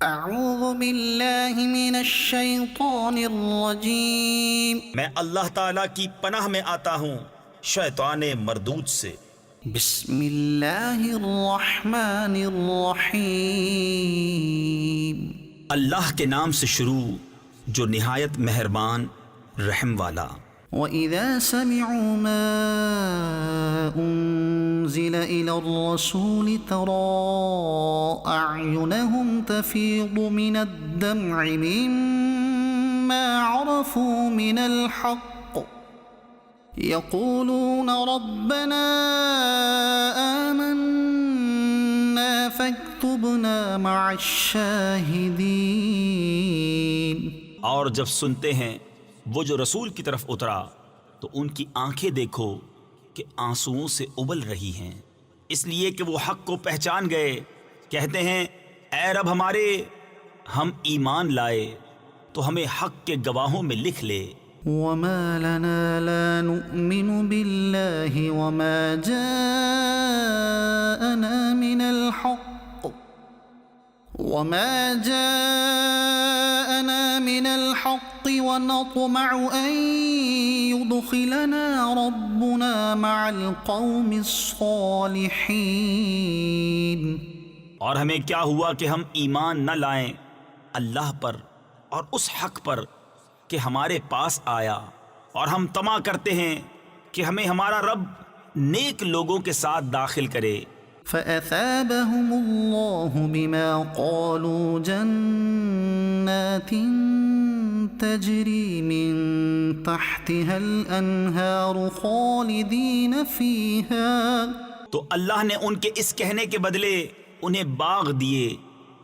اعوذ باللہ من الشیطان الرجیم میں اللہ تعالیٰ کی پناہ میں آتا ہوں شیطان مردود سے۔ بسم اللہ الرحمن الرحیم اللہ کے نام سے شروع جو نہایت مہربان رحم والا۔ وَإِذَا سَمِعُوا مَا أُنزِلَ إِلَى الرَّسُولِ تَرَىٰ أَعْيُنَهُمْ تَفِيضُ مِنَ الدَّمْعِ مِمَّا عَرَفُوا مِنَ الْحَقِّ يَقُولُونَ رَبَّنَا آمَنَّا فَاكْتُبْنَا مَعَ الشَّاهِدِينَ۔ اور جب سنتے ہیں وہ جو رسول کی طرف اترا تو ان کی آنکھیں دیکھو کہ آنسوؤں سے ابل رہی ہیں، اس لیے کہ وہ حق کو پہچان گئے۔ کہتے ہیں اے رب ہمارے، ہم ایمان لائے تو ہمیں حق کے گواہوں میں لکھ لے۔ وَمَا لَنَا لَا نُؤْمِنُ بِاللَّهِ وَمَا جَاءَنَا مِنَ الْحَقِّ وَنَطْمَعُ أَن يُدْخِلَنَا رَبُّنَا مَعَ الْقَوْمِ الصَّالِحِينَ۔ اور ہمیں کیا ہوا کہ ہم ایمان نہ لائیں اللہ پر اور اس حق پر کہ ہمارے پاس آیا، اور ہم طمع کرتے ہیں کہ ہمیں ہمارا رب نیک لوگوں کے ساتھ داخل کرے۔ فَأَثَابَهُمُ اللَّهُ بِمَا قَالُوا جَنَّاتٍ تَجْرِي مِن تَحْتِهَا الْأَنْهَارُ خَالِدِينَ فِيهَا۔ تو اللہ نے ان کے اس کہنے کے بدلے انہیں باغ دیے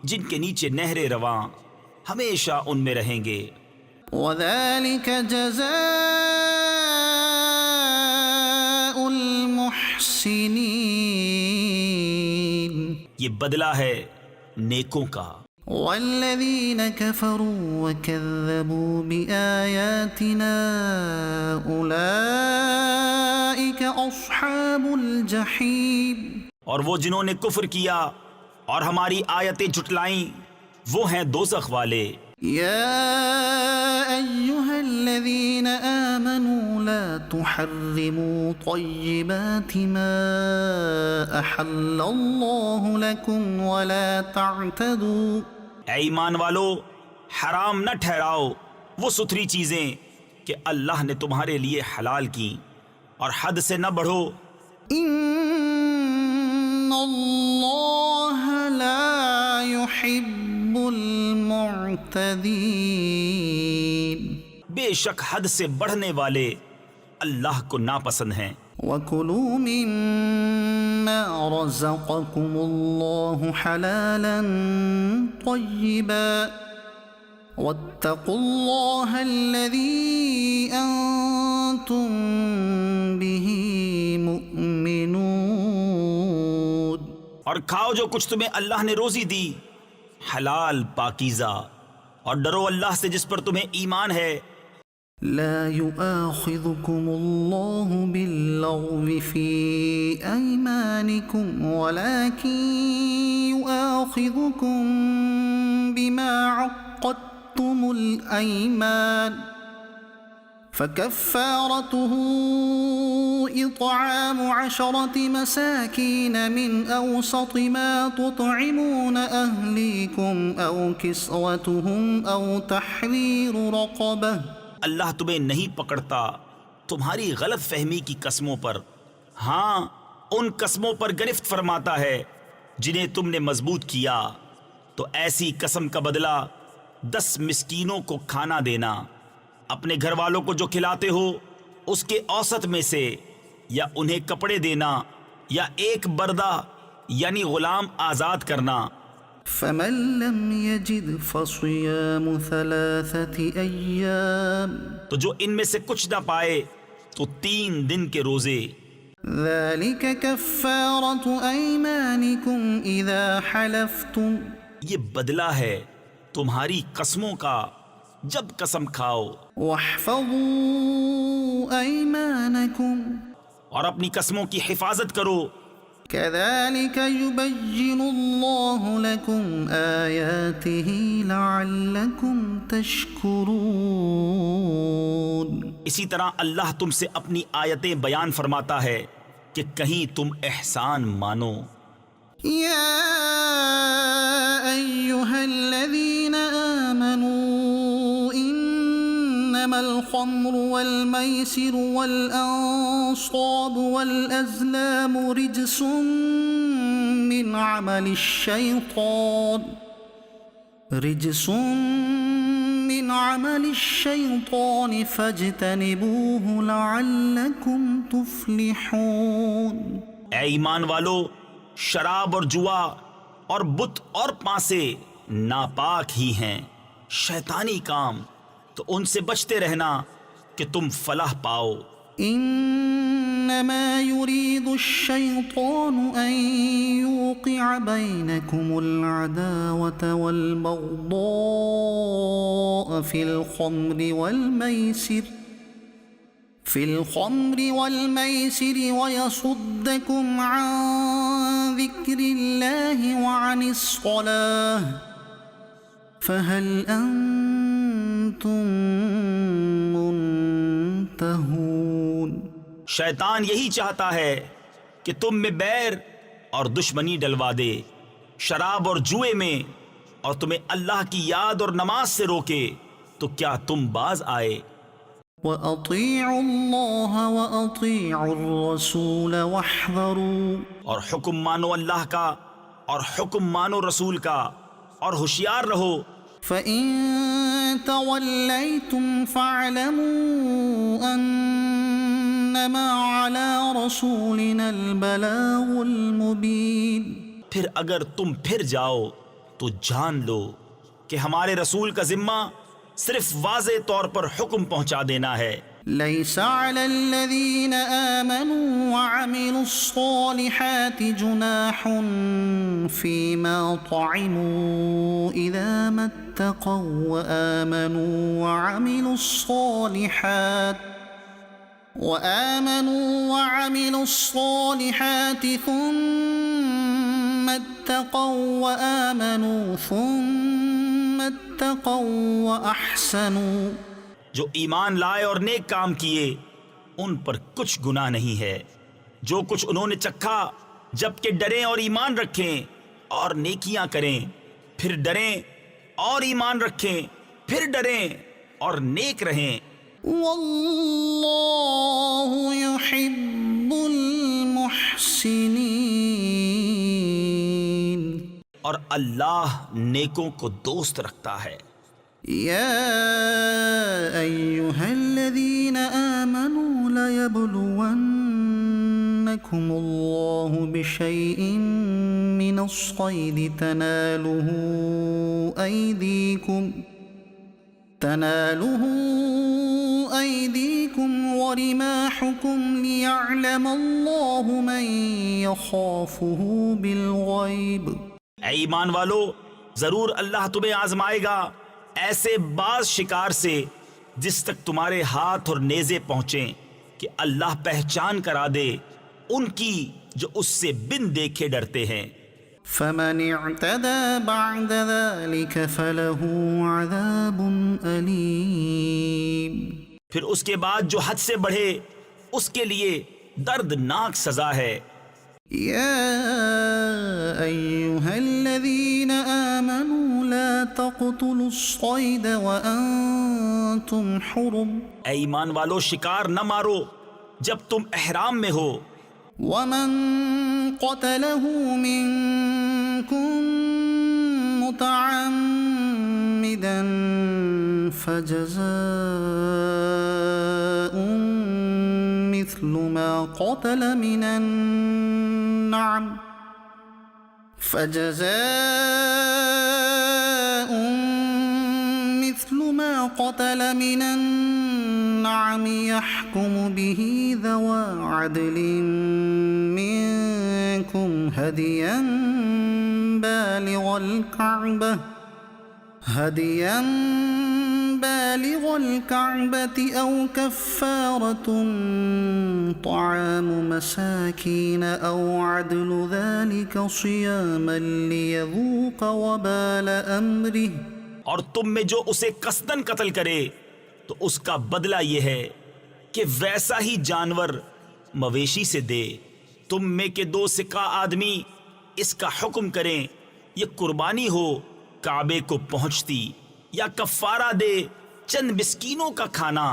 جن کے نیچے نہریں رواں ہمیشہ ان میں رہیں گے۔ وَذَلِكَ جَزَاءُ الْمُحْسِنِينَ، یہ بدلہ ہے نیکوں کا۔ وَالَّذِينَ كَفَرُوا وَكَذَّبُوا بِآيَاتِنَا أُولَئِكَ أَصْحَابُ الْجَحِيمِ۔ اور وہ جنہوں نے کفر کیا اور ہماری آیتیں جھٹلائیں وہ ہیں دوزخ والے۔ يا أيها الذين آمنوا لا تحرموا طيبات ما أحل الله لكم ولا تعتدوا۔ اے ایمان والو، حرام نہ ٹھہراؤ وہ ستھری چیزیں کہ اللہ نے تمہارے لیے حلال کی، اور حد سے نہ بڑھو۔ إن الله لا يحب المعتدين۔ بے شک حد سے بڑھنے والے اللہ کو ناپسند ہیں۔ وَكُلُوا مِمَّا رَزَقَكُمُ اللَّهُ حَلَالًا طَيِّبًا وَاتَّقُوا اللَّهَ الَّذِي أَنتُم بِهِ مُؤْمِنُونَ۔ اور کھاؤ جو کچھ تمہیں اللہ نے روزی دی حلال پاکیزہ، اور ڈرو اللہ سے جس پر تمہیں ایمان ہے۔ لا يؤاخذكم الله باللغو في أيمانكم ولكن يؤاخذكم بما عقدتم الأيمان فكفارته إطعام 10 مساكين من أوسط ما تطعمون أهليكم أو كسوتهم أو تحرير رقبة۔ اللہ تمہیں نہیں پکڑتا تمہاری غلط فہمی کی قسموں پر، ہاں ان قسموں پر گرفت فرماتا ہے جنہیں تم نے مضبوط کیا، تو ایسی قسم کا بدلہ 10 مسکینوں کو کھانا دینا، اپنے گھر والوں کو جو کھلاتے ہو اس کے اوسط میں سے، یا انہیں کپڑے دینا، یا ایک بردہ یعنی غلام آزاد کرنا۔ فمن لم يجد فصيام 3 أيام، تو جو ان میں سے کچھ نہ پائے تو 3 دن کے روزے۔ ذلك كفارة أيمانكم إذا حلفتم، یہ بدلہ ہے تمہاری قسموں کا جب قسم کھاؤ۔ واحفظوا أيمانكم، اور اپنی قسموں کی حفاظت کرو، كذلك يبين الله لكم آياته لعلكم تشكرون. اسی طرح اللہ تم سے اپنی آیتیں بیان فرماتا ہے کہ کہیں تم احسان مانو. يا أيها الذين آمنوا إنما الخمر والميسر والأنصاب والأزلام رجس من عمل الشيطان فاجتنبوه لعلكم تفلحون. اے ایمان والو، شراب اور جوا اور بت اور پانسے ناپاک ہی ہیں، شیطانی کام، تو ان سے بچتے رہنا کہ تم فلاح پاؤ. انما يريد الشيطان ان يوقع بينكم العداوة والبغضاء في الخمر والميسر ويصدكم عن ذكر الله وعن الصلاة فهل أنتم منتهون. شیطان یہی چاہتا ہے کہ تم میں بیر اور دشمنی ڈلوا دے شراب اور جوئے میں، اور تمہیں اللہ کی یاد اور نماز سے روکے، تو کیا تم باز آئے؟ وَأَطِيعُوا اللَّهَ وَأَطِيعُوا الرَّسُولَ وَاحْذَرُوا. اور حکم مانو اللہ کا اور حکم مانو رسول کا، اور ہوشیار رہو. فَإِن تَوَلَّيْتُمْ فَاعْلَمُوا أَنَّمَا عَلَى رَسُولِنَا الْبَلَاغُ الْمُبِينُ. پھر اگر تم پھر جاؤ تو جان لو کہ ہمارے رسول کا ذمہ صرف واضح طور پر حکم پہنچا دینا ہے. لَيْسَ عَلَى الَّذِينَ آمَنُوا وَعَمِلُوا الصَّالِحَاتِ جُنَاحٌ فِيمَا طَعِمُوا إِذَا مَا اتَّقَوْا وَآمَنُوا وَعَمِلُوا الصَّالِحَاتِ ثُمَّ اتَّقَوْا وَآمَنُوا ثُمَّ اتَّقَوْا وَأَحْسَنُوا. جو ایمان لائے اور نیک کام کیے ان پر کچھ گناہ نہیں ہے، جو کچھ انہوں نے چکھا، جبکہ ڈریں اور ایمان رکھیں اور نیکیاں کریں، پھر ڈریں اور ایمان رکھیں، پھر ڈریں اور نیک رہیں. واللہ يحب المحسنین. اور اللہ نیکوں کو دوست رکھتا ہے. یا ایہا الذین آمنوا لیبلونکم اللہ بشیء من الصید تناله أيديكم ورماحكم ليعلم الله من يخافه بالغيب. اے ایمان والو، ضرور اللہ تمہیں آزمائے گا ایسے بعض شکار سے جس تک تمہارے ہاتھ اور نیزے پہنچیں، کہ اللہ پہچان کرا دے ان کی جو اس سے بن دیکھے ڈرتے ہیں. فمن اعتدى بعد ذلك فله عذاب أليم. پھر اس کے بعد جو حد سے بڑھے اس کے لیے دردناک سزا ہے. يا أيها الذين آمنوا لا تقتلوا الصيد وأنتم حرم. اے ایمان والو، شکار نہ مارو جب تم احرام میں ہو. ومن قتله منكم متعمدا فجزاء مثل ما قتل من النعم يحكم به ذوى عدل منكم هديا بالغ الكعبة أو كفارة طعام مساكين أو عدل ذلك صياما ليذوق وبال أمره. اور تم میں جو اسے قصدن قتل کرے تو اس کا بدلہ یہ ہے کہ ویسا ہی جانور مویشی سے دے. تم میں کے 2 سکہ آدمی اس کا حکم کریں، یہ قربانی ہو کعبے کو پہنچتی، یا کفارہ دے چند مسکینوں کا کھانا،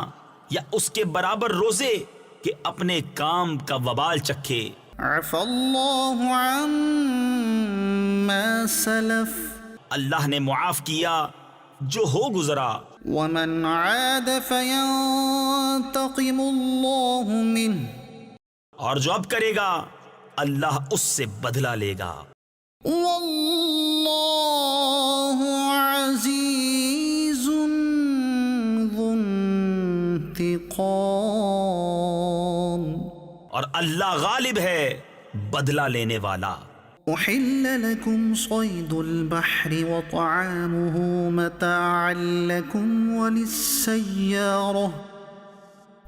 یا اس کے برابر روزے کہ اپنے کام کا وبال چکھے. عفا اللہ عما سلف اللہ نے معاف کیا جو ہو گزرا. ومن عاد فینتقم اللہ منہ اور جو اب کرے گا اللہ اس سے بدلہ لے گا. واللہ عزیز ذو انتقام اور اللہ غالب ہے بدلہ لینے والا. أحل لكم صيد البحر وطعامه متاعا لكم وللسيارة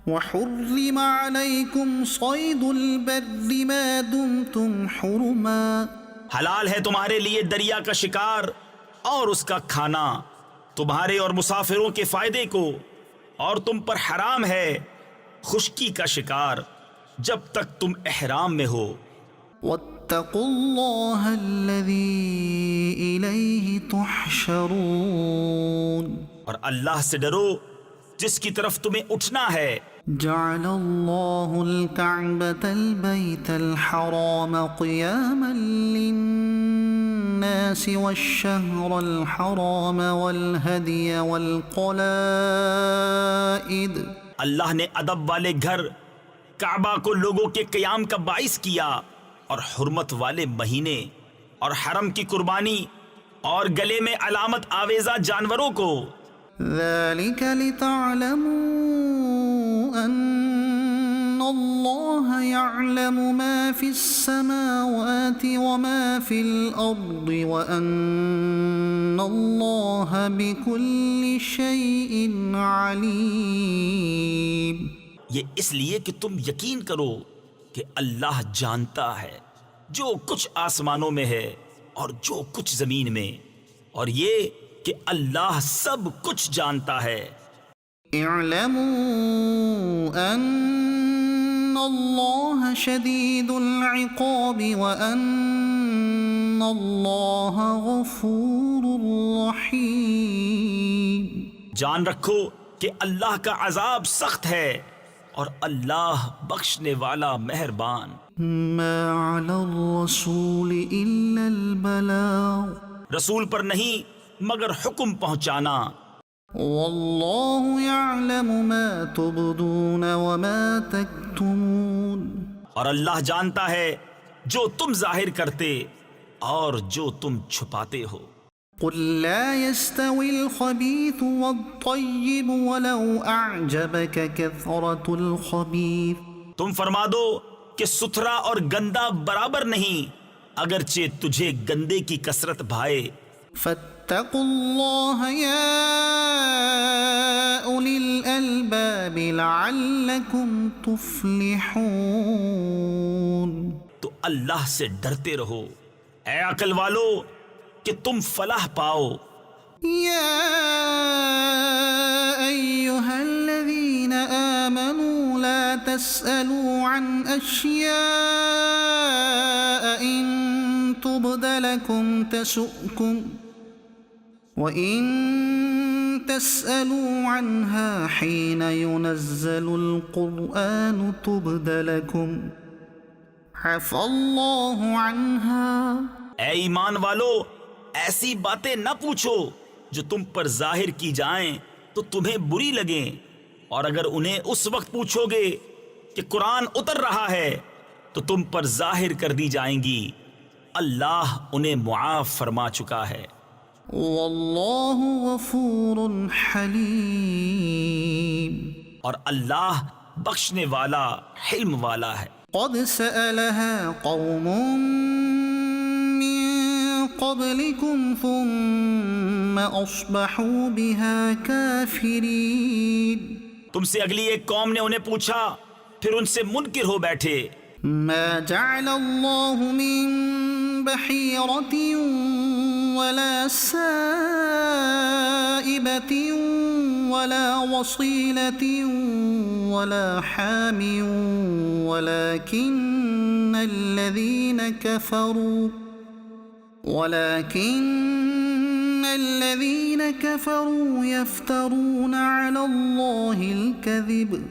وحرم عليكم صيد البر ما دمتم حرما. حلال ہے تمہارے لیے دریا کا شکار اور اس کا کھانا تمہارے اور مسافروں کے فائدے کو، اور تم پر حرام ہے خشکی کا شکار جب تک تم احرام میں ہو. واتقوا اللہ الذی الیہ تحشرون اور اللہ سے ڈرو جس کی طرف تمہیں اٹھنا ہے. جعل اللہ الکعبۃ البیت الحرام قیاما للناس والشہر الحرام والہدی والقلائد. اللہ نے ادب والے گھر کعبہ کو لوگوں کے قیام کا باعث کیا، اور حرمت والے مہینے اور حرم کی قربانی اور گلے میں علامت آویزہ جانوروں کو. ذلك لتعلموا ان اللہ يعلم ما في السماوات وما في الارض وان اللہ بكل شيء علیم. یہ اس لیے کہ تم یقین کرو کہ اللہ جانتا ہے جو کچھ آسمانوں میں ہے اور جو کچھ زمین میں، اور یہ کہ اللہ سب کچھ جانتا ہے. اعلموا ان اللہ شدید العقاب وان اللہ غفور رحیم. جان رکھو کہ اللہ کا عذاب سخت ہے اور اللہ بخشنے والا مہربان. ما علی الرسول الا البلاغ. رسول پر نہیں مگر حکم پہنچانا. واللہ یعلم ما تبدون وما تکتمون. اور اللہ جانتا ہے جو تم ظاہر کرتے اور جو تم چھپاتے ہو. قل لا يستوي الخبيث والطيب ولو أعجبك كثرة الخبيث. تم فرما دو کہ ستھرا اور گندا برابر نہیں اگرچہ تجھے گندے کی کثرت بھائے. فاتقوا الله يا أولي الألباب لعلكم تفلحون. تو اللہ سے ڈرتے رہو اے عقل والو کہ تم فلاح پاؤ. یا ایہا الذین آمنوا لا تسألوا عن اشیاء ان تبد لکم تسؤکم وَإِن تَسْأَلُوا عَنْهَا حِينَ يُنَزَّلُ الْقُرْآنُ تُبْدَ لَكُمْ عَفَا اللَّهُ عَنْهَا. اے ایمان والو ایسی باتیں نہ پوچھو جو تم پر ظاہر کی جائیں تو تمہیں بری لگیں، اور اگر انہیں اس وقت پوچھو گے کہ قرآن اتر رہا ہے تو تم پر ظاہر کر دی جائیں گی. اللہ انہیں معاف فرما چکا ہے. واللہ غفور حلیم. اور اللہ بخشنے والا حلم والا ہے. قد سألها قوم من قبلكم ثم ثم أصبحوا بها كافرين تم سے اگلی ایک قوم نے انہیں پوچھا پھر ان سے منکر ہو بیٹھے. ما جعل الله من بحيرة ولا سائبة ولا وصيلة ولا حام ولكن الذين كفروا يفترون على الله الكذب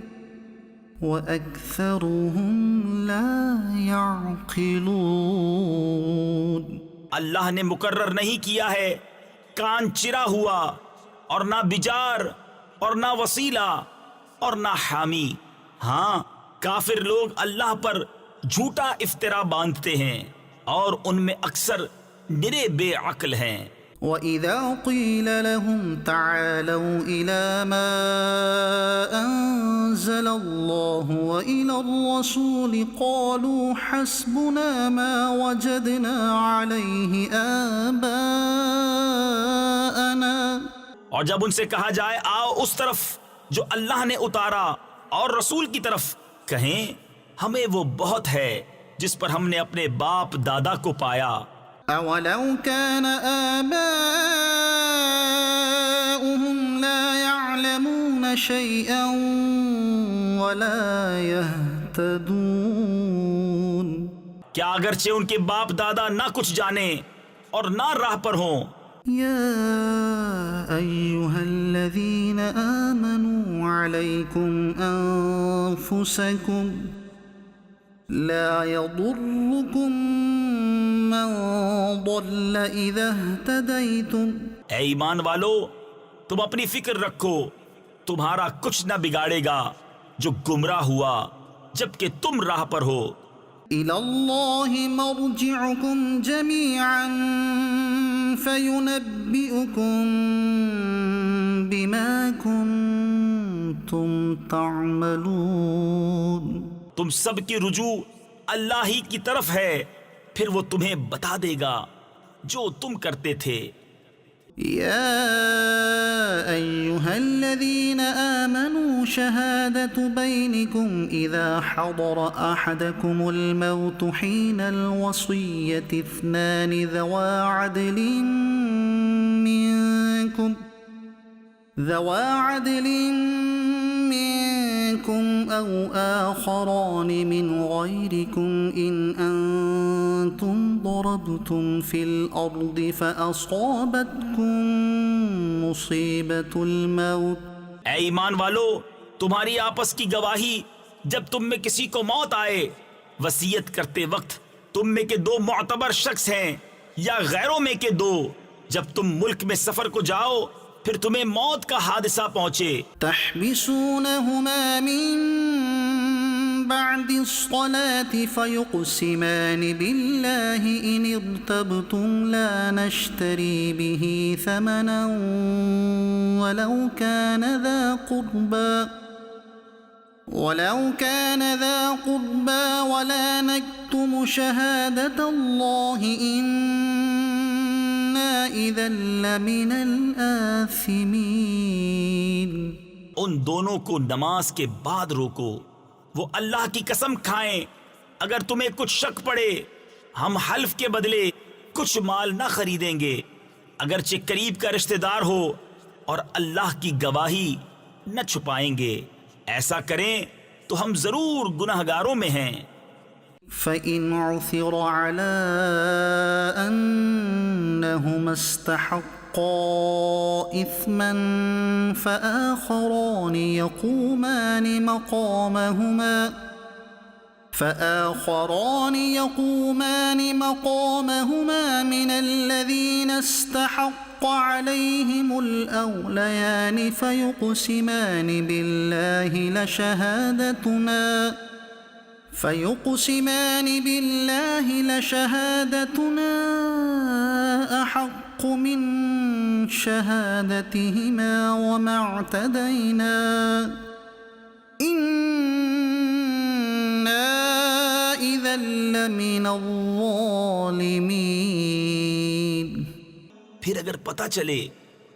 وَأَكْثَرُهُمْ لَا يَعْقِلُونَ. اللہ نے مقرر نہیں کیا ہے کان چرا ہوا اور نہ بجار اور نہ وسیلہ اور نہ حامی. ہاں کافر لوگ اللہ پر جھوٹا افطرا باندھتے ہیں اور ان میں اکثر نرے بے عقل ہیں. وَإِذَا قِيلَ لَهُمْ تَعَالَوْا إِلَى مَا أَنزَلَ اللَّهُ وَإِلَى الرَّسُولِ قَالُوا حَسْبُنَا مَا وَجَدْنَا عَلَيْهِ آبَاءَنَا. اور جب ان سے کہا جائے آؤ اس طرف جو اللہ نے اتارا اور رسول کی طرف، کہیں ہمیں وہ بہت ہے جس پر ہم نے اپنے باپ دادا کو پایا. أَوَلَوْ كَانَ آبَاؤُهُمْ لَا يَعْلَمُونَ شَيْئًا وَلَا يَهْتَدُونَ. کیا اگرچہ ان کے باپ دادا نہ کچھ جانیں اور نہ راہ پر ہوں. يا أيها الذين آمنوا عليكم أنفسكم لا يضركم من ضل إذا اهتديتم. اے ایمان والو تم اپنی فکر رکھو تمہارا کچھ نہ بگاڑے گا جو گمراہ ہوا جبکہ تم راہ پر ہو. إلى الله مرجعكم جميعا فينبئكم بما كنتم تعملون. تم سب کی رجوع اللہ ہی کی طرف ہے پھر وہ تمہیں بتا دے گا جو تم کرتے تھے. يا أيها الذين آمنوا شهادة بينكم إذا حضر أحدكم الموت حين الوصية اثنان ذوا عدل منكم أو آخران من غيركم إن أنتم ضربتم في الأرض فأصابتكم مصيبة الموت. اے ایمان والو تمہاری آپس کی گواہی جب تم میں کسی کو موت آئے وصیت کرتے وقت تم میں کے دو معتبر شخص ہیں یا غیروں میں کے دو، جب تم ملک میں سفر کو جاؤ پھر تمہیں موت کا حادثہ پہنچے. تحبسونهما من بعد الصلاة فيقسمان بالله إن ارتبتم لا نشتري به ثمنا ولو كان ذا قربى ولا نكتم شهادة الله إنا إذا لمن الآثمين. ان دونوں کو نماز کے بعد روکو، وہ اللہ کی قسم کھائیں اگر تمہیں کچھ شک پڑے ہم حلف کے بدلے کچھ مال نہ خریدیں گے اگرچہ قریب کا رشتہ دار ہو اور اللہ کی گواہی نہ چھپائیں گے. ایسا کریں تو ہم ضرور گناہگاروں میں ہیں. فَإِنْ عُثِرَ عَلَىٰ أَنَّهُمَا اسْتَحَقَّا إِثْمًا فَآخَرَانِ يَقُومَانِ مَقَامَهُمَا مِنَ الَّذِينَ استحق عليهم الأوليان فيقسمان بالله لشهادتنا أحق من شهادتهما وما اعتدينا إنا إذا لمن الظالمين. پھر اگر پتہ چلے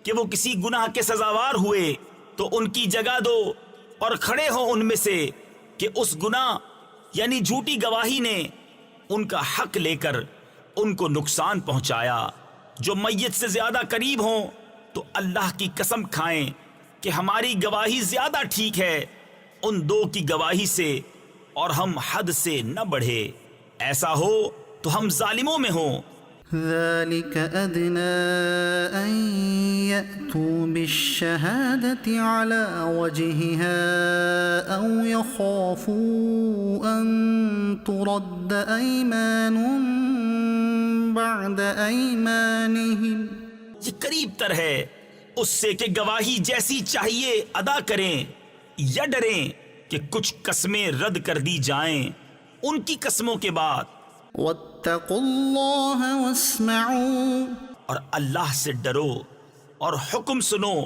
کہ وہ کسی گناہ کے سزاوار ہوئے تو ان کی جگہ دو اور کھڑے ہو ان میں سے کہ اس گناہ یعنی جھوٹی گواہی نے ان کا حق لے کر ان کو نقصان پہنچایا۔ جو میت سے زیادہ قریب ہوں تو اللہ کی قسم کھائیں کہ ہماری گواہی زیادہ ٹھیک ہے ان دو کی گواہی سے، اور ہم حد سے نہ بڑھے، ایسا ہو تو ہم ظالموں میں ہوں۔ ذلك أدنى أن يأتوا بالشهادة على وجهها أو يخافوا أن ترد أيمان بعد أيمانهم۔ یہ قریب تر ہے اس سے کہ گواہی جیسی چاہیے ادا کریں، یا ڈریں کہ کچھ قسمیں رد کر دی جائیں ان کی قسموں کے بعد۔ واتقوا اللہ واسمعوا، اور اللہ سے ڈرو اور حکم سنو۔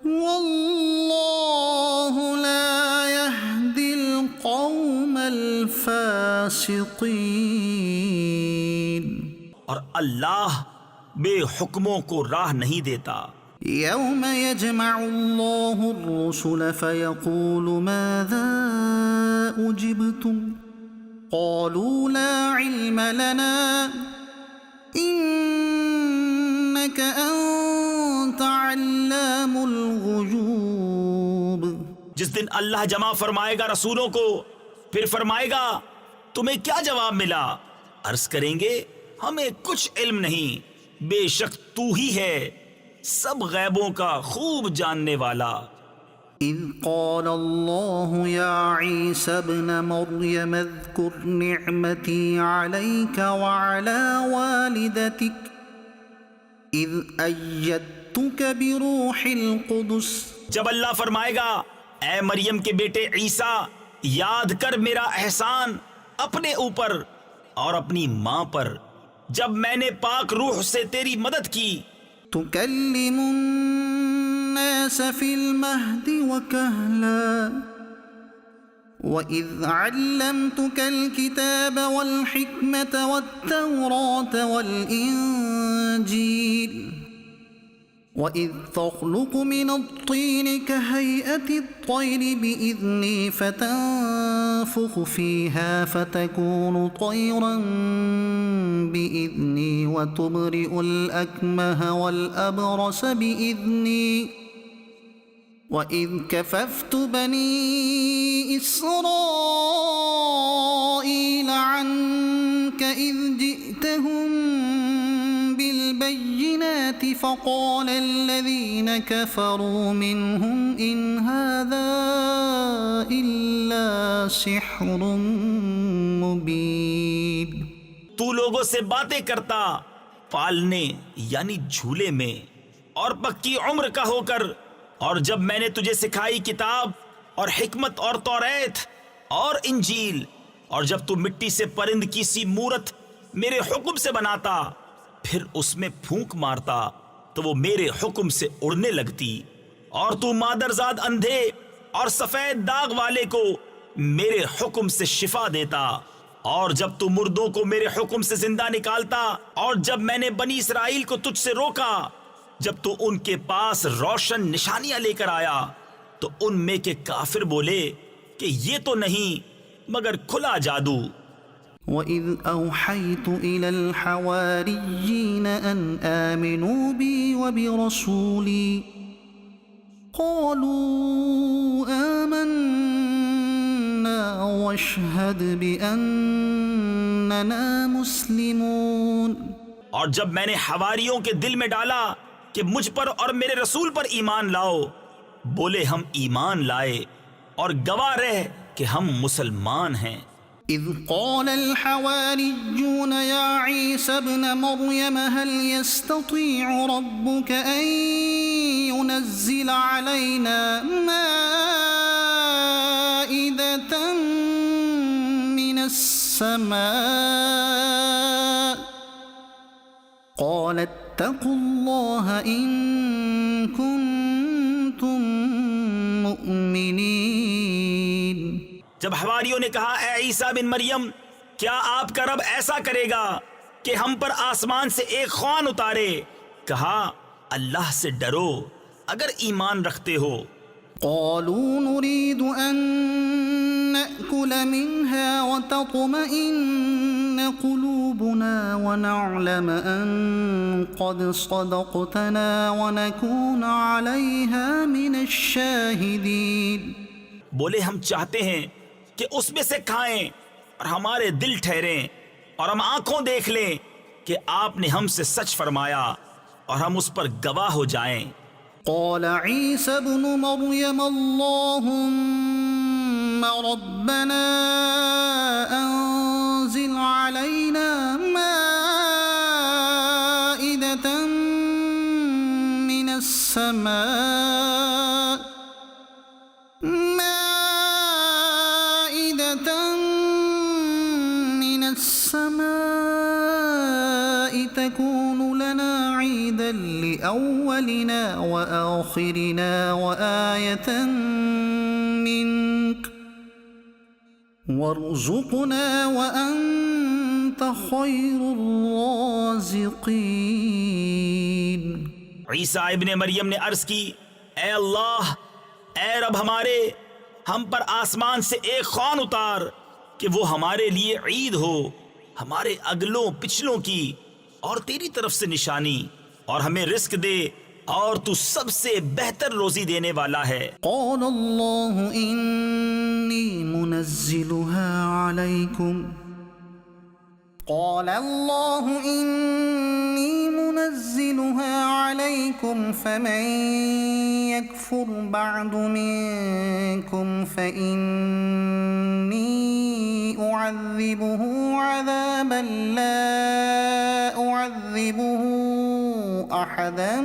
واللہ لا يهدي القوم الفاسقین، اور اللہ بے حکموں کو راہ نہیں دیتا۔ یوم یجمع اللہ الرسل فیقول ماذا اجبتم قالوا لا علم لنا انك انت علام الغیوب۔ جس دن اللہ جمع فرمائے گا رسولوں کو، پھر فرمائے گا تمہیں کیا جواب ملا؟ عرض کریں گے ہمیں کچھ علم نہیں، بے شک تو ہی ہے سب غیبوں کا خوب جاننے والا۔ اذ قال اللہ یا عیسی ابن مریم اذکر نعمتی علیک وعلی والدتک اذ ایدتک بروح القدس۔ جب اللہ فرمائے گا اے مریم کے بیٹے عیسیٰ، یاد کر میرا احسان اپنے اوپر اور اپنی ماں پر، جب میں نے پاک روح سے تیری مدد کی۔ تکلم الناس فی المہد وکہلا وَإِذْ عَلَّمْتُكَ الْكِتَابَ وَالْحِكْمَةَ وَالتَّوْرَاةَ وَالْإِنْجِيلَ وَإِذْ تَخْلُقُ مِنَ الطِّينِ كَهَيْئَةِ الطَّيْرِ بِإِذْنِي فَتَنفُخُ فِيهَا فَتَكُونُ طَيْرًا بِإِذْنِي وَتُبْرِئُ الْأَكْمَهَ وَالْأَبْرَصَ بِإِذْنِي وَإِذْ كَفَفْتُ بَنِي إِسْرَائِيلَ عَنْكَ إِذْ جِئْتَهُمْ بِالْبَيِّنَاتِ فَقَالَ الَّذِينَ كَفَرُوا مِنْهُمْ إِنْ هَذَا إِلَّا سِحْرٌ مُبِينٌ۔ تو لوگوں سے باتیں کرتا پالنے یعنی جھولے میں اور پکی عمر کا ہو کر، اور جب میں نے تجھے سکھائی کتاب اور حکمت اور توریت اور انجیل، اور جب تو مٹی سے پرند کی سی مورت میرے حکم سے بناتا، پھر اس میں پھونک مارتا تو وہ میرے حکم سے اڑنے لگتی، اور تو مادرزاد اندھے اور سفید داغ والے کو میرے حکم سے شفا دیتا، اور جب تو مردوں کو میرے حکم سے زندہ نکالتا، اور جب میں نے بنی اسرائیل کو تجھ سے روکا جب تو ان کے پاس روشن نشانیاں لے کر آیا، تو ان میں کے کافر بولے کہ یہ تو نہیں مگر کھلا جادو۔ وَإِذْ أَوْحَيْتُ إِلَى الْحَوَارِيِّينَ أَنْ آمِنُوا بِي وَبِرَسُولِي قَالُوا آمَنَّا وَاشْهَدْ بِأَنَّنَا مُسْلِمُونَ۔ اور جب میں نے حواریوں کے دل میں ڈالا کہ مجھ پر اور میرے رسول پر ایمان لاؤ، بولے ہم ایمان لائے، اور گواہ رہ کہ ہم مسلمان ہیں۔ اذ قال الحواريون يا عيسى ابن مريم هل يستطيع ربك ان ينزل علينا مائدة من السماء قال اتقوا الله ان كنتم مؤمنين۔ جب حواریوں نے کہا اے عیسیٰ بن مریم، کیا آپ کا رب ایسا کرے گا کہ ہم پر آسمان سے ایک خوان اتارے؟ کہا اللہ سے ڈرو اگر ایمان رکھتے ہو۔ قالوا نريد أن نأكل منها وتطمئن قلوبنا ونعلم أن قد صدقتنا ونكون عليها من الشاهدين۔ بولے ہم چاہتے ہیں کہ اس میں سے کھائیں اور ہمارے دل ٹھہریں اور ہم آنکھوں دیکھ لیں کہ آپ نے ہم سے سچ فرمایا اور ہم اس پر گواہ ہو جائیں۔ قال عيسى ابن مريم اللهم ربنا أنزل علينا مائدة من السماء تكون لنا عيدا لأولنا وآخرنا وآية منك وارزقنا وأنت خير الرازقين۔ عیسیٰ ابن مریم نے عرض کی، اے اللہ، اے رب ہمارے، ہم پر آسمان سے ایک خوان اتار کہ وہ ہمارے لیے عید ہو، ہمارے اگلوں پچھلوں کی، اور تیری طرف سے نشانی، اور ہمیں رزق دے، اور تو سب سے بہتر روزی دینے والا ہے۔ قال الله إني منزلها عليكم فمن يكفر بعد منكم فإني أعذبه عذابا لا أعذبه أحدا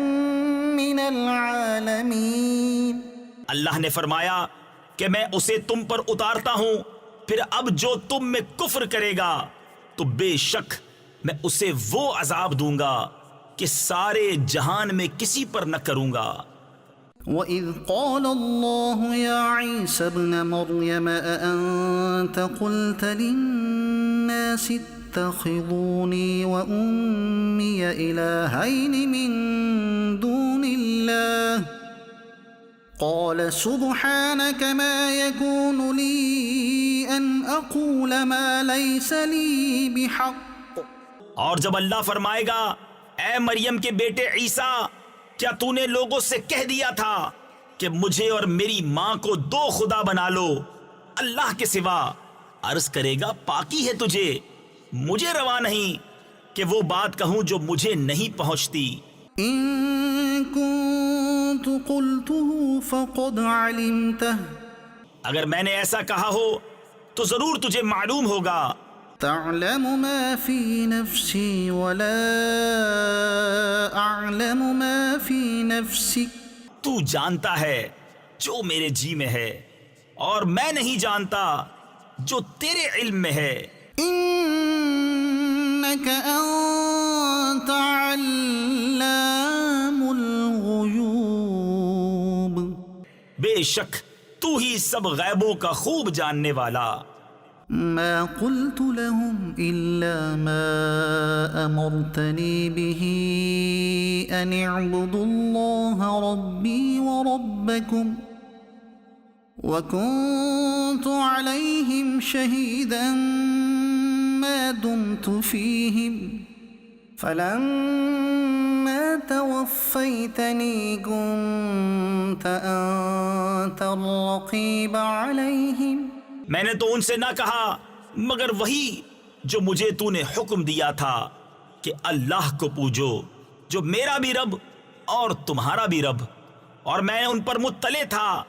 من العالمين۔ اللہ نے فرمایا کہ میں اسے تم پر اتارتا ہوں، پھر اب جو تم میں کفر کرے گا تو بے شک میں اسے وہ عذاب دوں گا کہ سارے جہان میں کسی پر نہ کروں گا۔ وَإِذْ قَالَ اللَّهُ يَا عِيسَى ابْنَ مَرْيَمَ أَأَنْتَ قُلْتَ لِلنَّاسِ اتَّخِذُونِي وَأُمِّيَ إِلَٰهَيْنِ مِن دُونِ اللَّهِ قَالَ سُبْحَانَكَ مَا يَكُونُ لِي أَنْ أَقُولَ مَا لَيْسَ لِي بِحَقٍّ۔ اور جب اللہ فرمائے گا، اے مریم کے بیٹے عیسیٰ، کیا تو نے لوگوں سے کہہ دیا تھا کہ مجھے اور میری ماں کو دو خدا بنا لو اللہ کے سوا؟ عرض کرے گا، پاکی ہے تجھے، مجھے روا نہیں کہ وہ بات کہوں جو مجھے نہیں پہنچتی۔ إن كنت قلته فقد علمته، اگر میں نے ایسا کہا ہو تو ضرور تجھے معلوم ہوگا۔ تعلم ما في نفسي ولا أعلم ما في نفسك، تو جانتا ہے جو میرے جی میں ہے، اور میں نہیں جانتا جو تیرے علم میں ہے۔ إنك أنت علام الغيوب، بے شک تو ہی سب غیبوں کا خوب جاننے والا۔ ما قلت لهم إلا ما أمرتني به أن اعبدوا الله ربي وربكم وكنت عليهم شهيدا ما دمت فيهم فلما توفيتني كنت أنت الرقيب عليهم۔ میں نے تو ان سے نہ کہا مگر وہی جو مجھے تو نے حکم دیا تھا کہ اللہ کو پوجو جو میرا بھی رب اور تمہارا بھی رب، اور میں ان پر مطلع تھا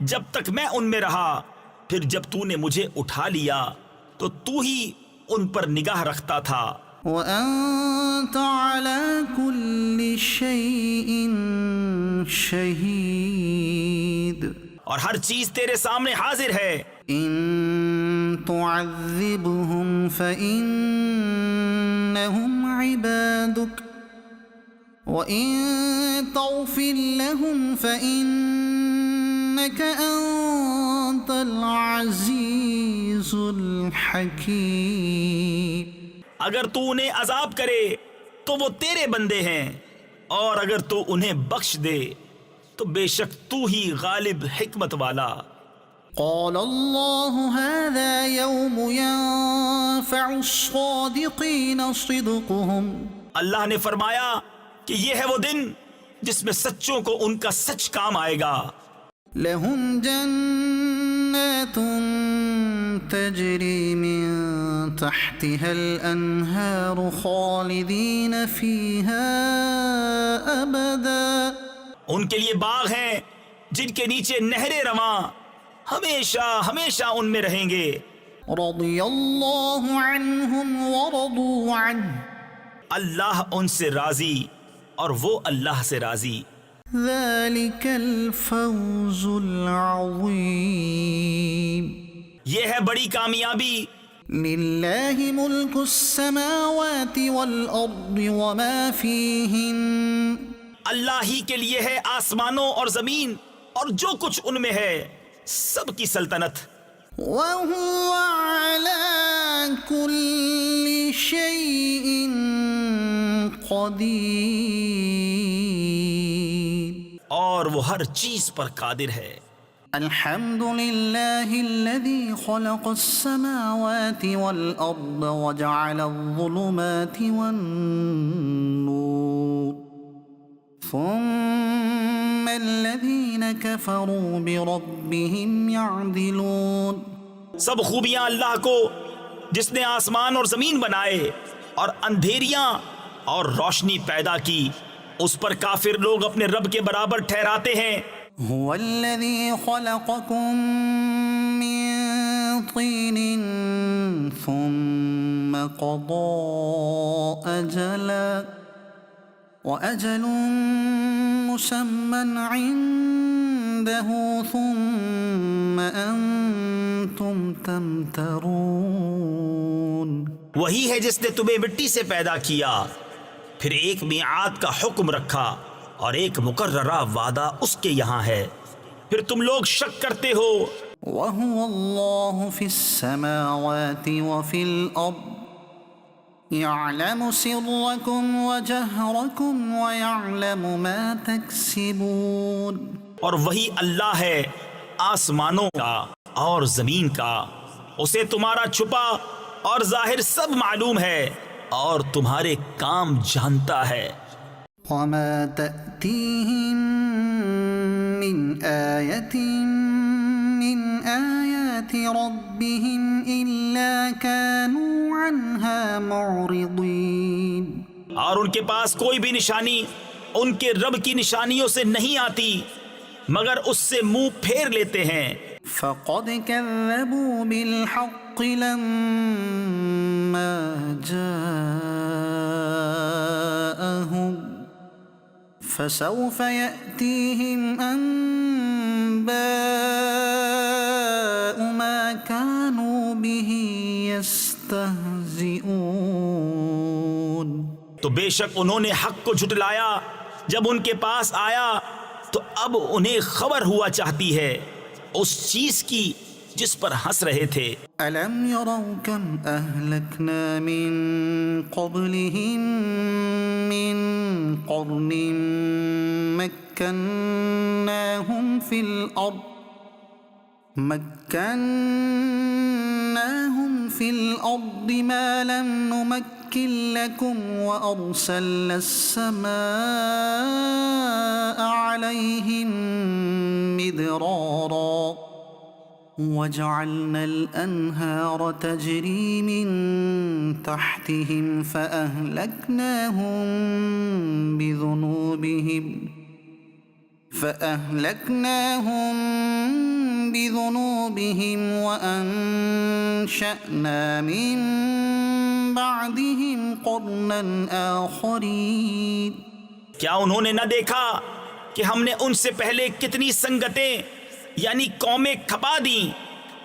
جب تک میں ان میں رہا، پھر جب تو نے مجھے اٹھا لیا تو تو ہی ان پر نگاہ رکھتا تھا۔ وَأَنْتَ عَلَى كُلِّ شَيْءٍ شَهِيدٌ، اور ہر چیز تیرے سامنے حاضر ہے۔ إِن تُعَذِّبْهُمْ فَإِنَّهُمْ عِبَادُكَ وَإِن تَغْفِرْ لَهُمْ فَإِنَّكَ أَنْتَ الْعَزِيزُ الْحَكِيمُ۔ اگر تو انہیں عذاب کرے تو وہ تیرے بندے ہیں، اور اگر تو انہیں بخش دے تو بے شک تو ہی غالب حکمت والا۔ قال الله هذا يوم ينفع الصادقين صدقهم اللہ نے فرمایا کہ یہ ہے وہ دن جس میں سچوں کو ان کا سچ کام آئے گا۔ لهم جنات تجري من تحتها الأنهار خالدين فيها أبدا ان کے لیے باغ ہیں جن کے نیچے نہریں رواں ہمیشہ ہمیشہ ان میں رہیں گے۔ رضي الله عنهم ورضوا عنه اللہ ان سے راضی اور وہ اللہ سے راضی۔ ذلك الفوز العظيم یہ ہے بڑی کامیابی۔ لله ملك السماوات والأرض وما فيهن اللہ ہی کے لیے ہے آسمانوں اور زمین اور جو کچھ ان میں ہے، سب کی سلطنت۔ وهو على كل شيء قدير اور وہ ہر چیز پر قادر ہے۔ الحمد لله الذي خلق السماوات والأرض وجعل الظلمات والنور ثم الذين كفروا بربهم يعدلون سب خوبیاں اللہ کو جس نے آسمان اور زمین بنائے اور اندھیریاں اور روشنی پیدا کی، اس پر کافر لوگ اپنے رب کے برابر ٹھہراتے ہیں۔ هو الذي خلقكم من طين ثم قضى أجلا وأجل مسمى عنده ثم أنتم تمترون وہی ہے جس نے تمہیں مٹی سے پیدا کیا، پھر ایک میعاد کا حکم رکھا اور ایک مقررہ وعدہ اس کے یہاں ہے، پھر تم لوگ شک کرتے ہو۔ وهو الله في السماوات وفي الأرض يعلم سركم وجهركم ويعلم ما تكسبون اور وہی اللہ ہے آسمانوں کا اور زمین کا، اسے تمہارا چھپا اور ظاہر سب معلوم ہے اور تمہارے کام جانتا ہے۔ وما تأتيهم من آية من آيات ربهم إلا كانوا عنها معرضين اور ان کے پاس کوئی بھی نشانی ان کے رب کی نشانیوں سے نہیں آتی مگر اس سے منہ پھیر لیتے ہیں۔ فقد كذبوا بالحق لما جاءهم فسوف يأتيهم أنباء ما كانوا به يستهزئون تو بے شک انہوں نے حق کو جھٹلایا جب ان کے پاس آیا، تو اب انہیں خبر ہوا چاہتی ہے اس چیز کی جس پر ہنس رہے تھے۔ ألم يروا كم أهلكنا من قبلهم من قرن مكناهم في الأرض ما لم نمكن لكم وأرسلنا السماء عليهم مدرارا وجعلنا الأنهار تجري من تحتهم فأهلكناهم بذنوبهم وأنشأنا من بعدهم قرنا آخرين کیا انہوں نے نہ دیکھا کہ ہم نے ان سے پہلے کتنی سنگتیں یعنی قومیں کھپا دیں،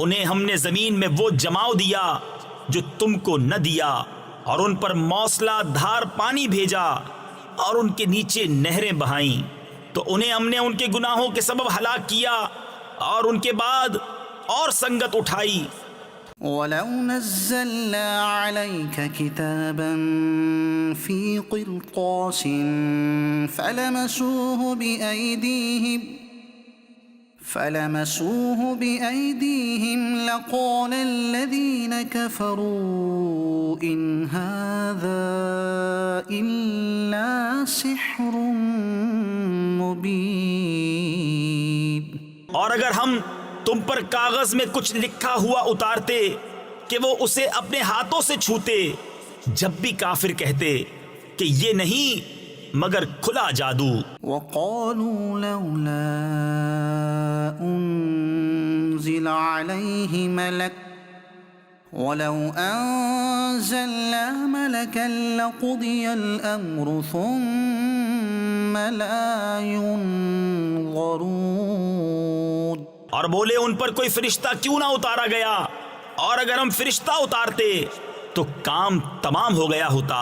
انہیں ہم نے زمین میں وہ جماؤ دیا جو تم کو نہ دیا، اور ان پر موصلہ دھار پانی بھیجا اور ان کے نیچے نہریں بہائیں، تو انہیں ہم نے ان کے گناہوں کے سبب ہلاک کیا اور ان کے بعد اور سنگت اٹھائی۔ ولو نزلنا عليك كتابا في قرطاس فلمسوه بأيديهم لقال الذين كفروا إن هذا إلا سحر مبين. اور اگر ہم تم پر کاغذ میں کچھ لکھا ہوا اتارتے کہ وہ اسے اپنے ہاتھوں سے چھوتے، جب بھی کافر کہتے کہ یہ نہیں مگر کھلا جادو. وقالوا لولا أنزل عليه ملك ولو أنزلنا ملكا لقضي الأمر ثم لا ينظرون. اور بولے ان پر کوئی فرشتہ کیوں نہ اتارا گیا، اور اگر ہم فرشتہ اتارتے تو کام تمام ہو گیا ہوتا،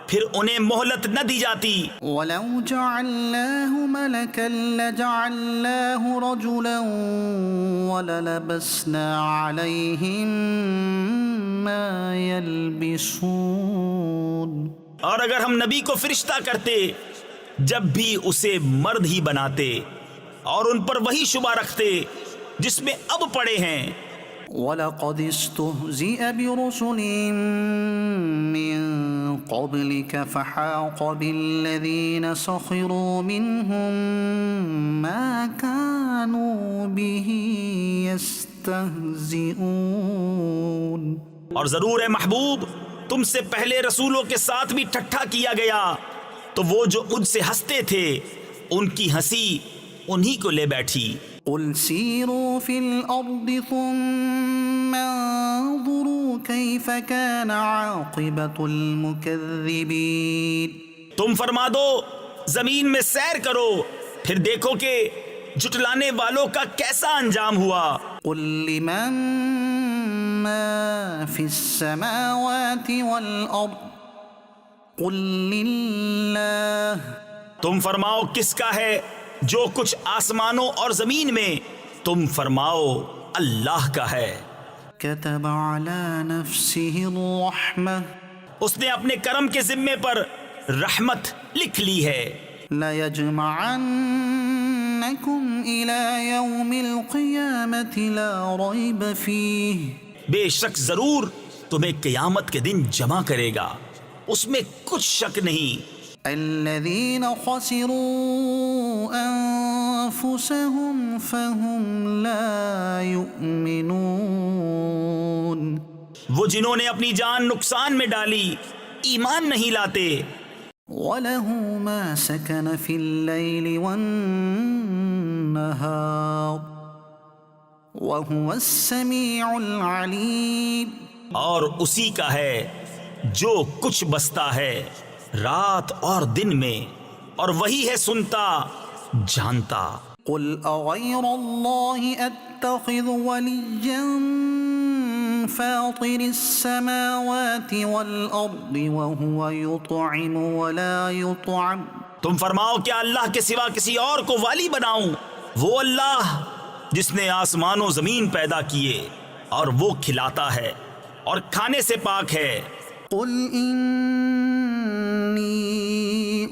پھر انہیں مہلت نہ دی جاتی. ولو جعلناه ملكا لجعلناه رجلا وللبسنا عليهم ما يلبسون. اور اگر ہم نبی کو فرشتہ کرتے جب بھی اسے مرد ہی بناتے اور ان پر وہی شبہ رکھتے جس میں اب پڑے ہیں. وَلَقَدِ اسْتُهْزِئَ بِرُسُلٍ مِّن قَبْلِكَ فَحَاقَ بِالَّذِينَ سَخِرُوا مِنْهُمْ مَا كَانُوا بِهِ يَسْتَهْزِئُونَ. اور ضرور ہے محبوب تم سے پہلے رسولوں کے ساتھ بھی ٹھٹھا کیا گیا، تو وہ جو ان سے ہنستے تھے ان کی ہنسی انہی کو لے بیٹھی. قل سیروا فی الارض ثم انظروا کیف کان عاقبۃ المکذبین. تم فرما دو زمین میں سیر کرو، پھر دیکھو کہ جھٹلانے والوں کا کیسا انجام ہوا. قل لمن ما فی السماوات والارض قل للہ. تم فرماؤ کس کا ہے جو کچھ آسمانوں اور زمین میں، تم فرماؤ اللہ کا ہے. كتب على نفسه الرحمة اس نے اپنے کرم کے ذمے پر رحمت لکھ لی ہے. لَيَجْمَعَنَّكُمْ إِلَى يَوْمِ الْقِيَامَةِ لَا رَيْبَ فِيهِ. بے شک ضرور تمہیں قیامت کے دن جمع کرے گا، اس میں کچھ شک نہیں. الَّذِينَ خَسِرُوا أَنفُسَهُمْ فَهُمْ لَا يُؤْمِنُونَ. وہ جنہوں نے اپنی جان نقصان میں ڈالی ایمان نہیں لاتے. وَلَهُ مَا سَكَنَ فِي اللَّيْلِ وَالنَّهَارِ وَهُوَ السَّمِيعُ الْعَلِيمُ. اور اسی کا ہے جو کچھ بستا ہے رات اور دن میں، اور وہی ہے سنتا جانتا. قل أغير الله أتخذ وليا فاطر السماوات والأرض وهو يطعم ولا يطعم. تم فرماؤ کیا اللہ کے سوا کسی اور کو والی بناؤں؟ وہ اللہ جس نے آسمان و زمین پیدا کیے اور وہ کھلاتا ہے اور کھانے سے پاک ہے. قل إني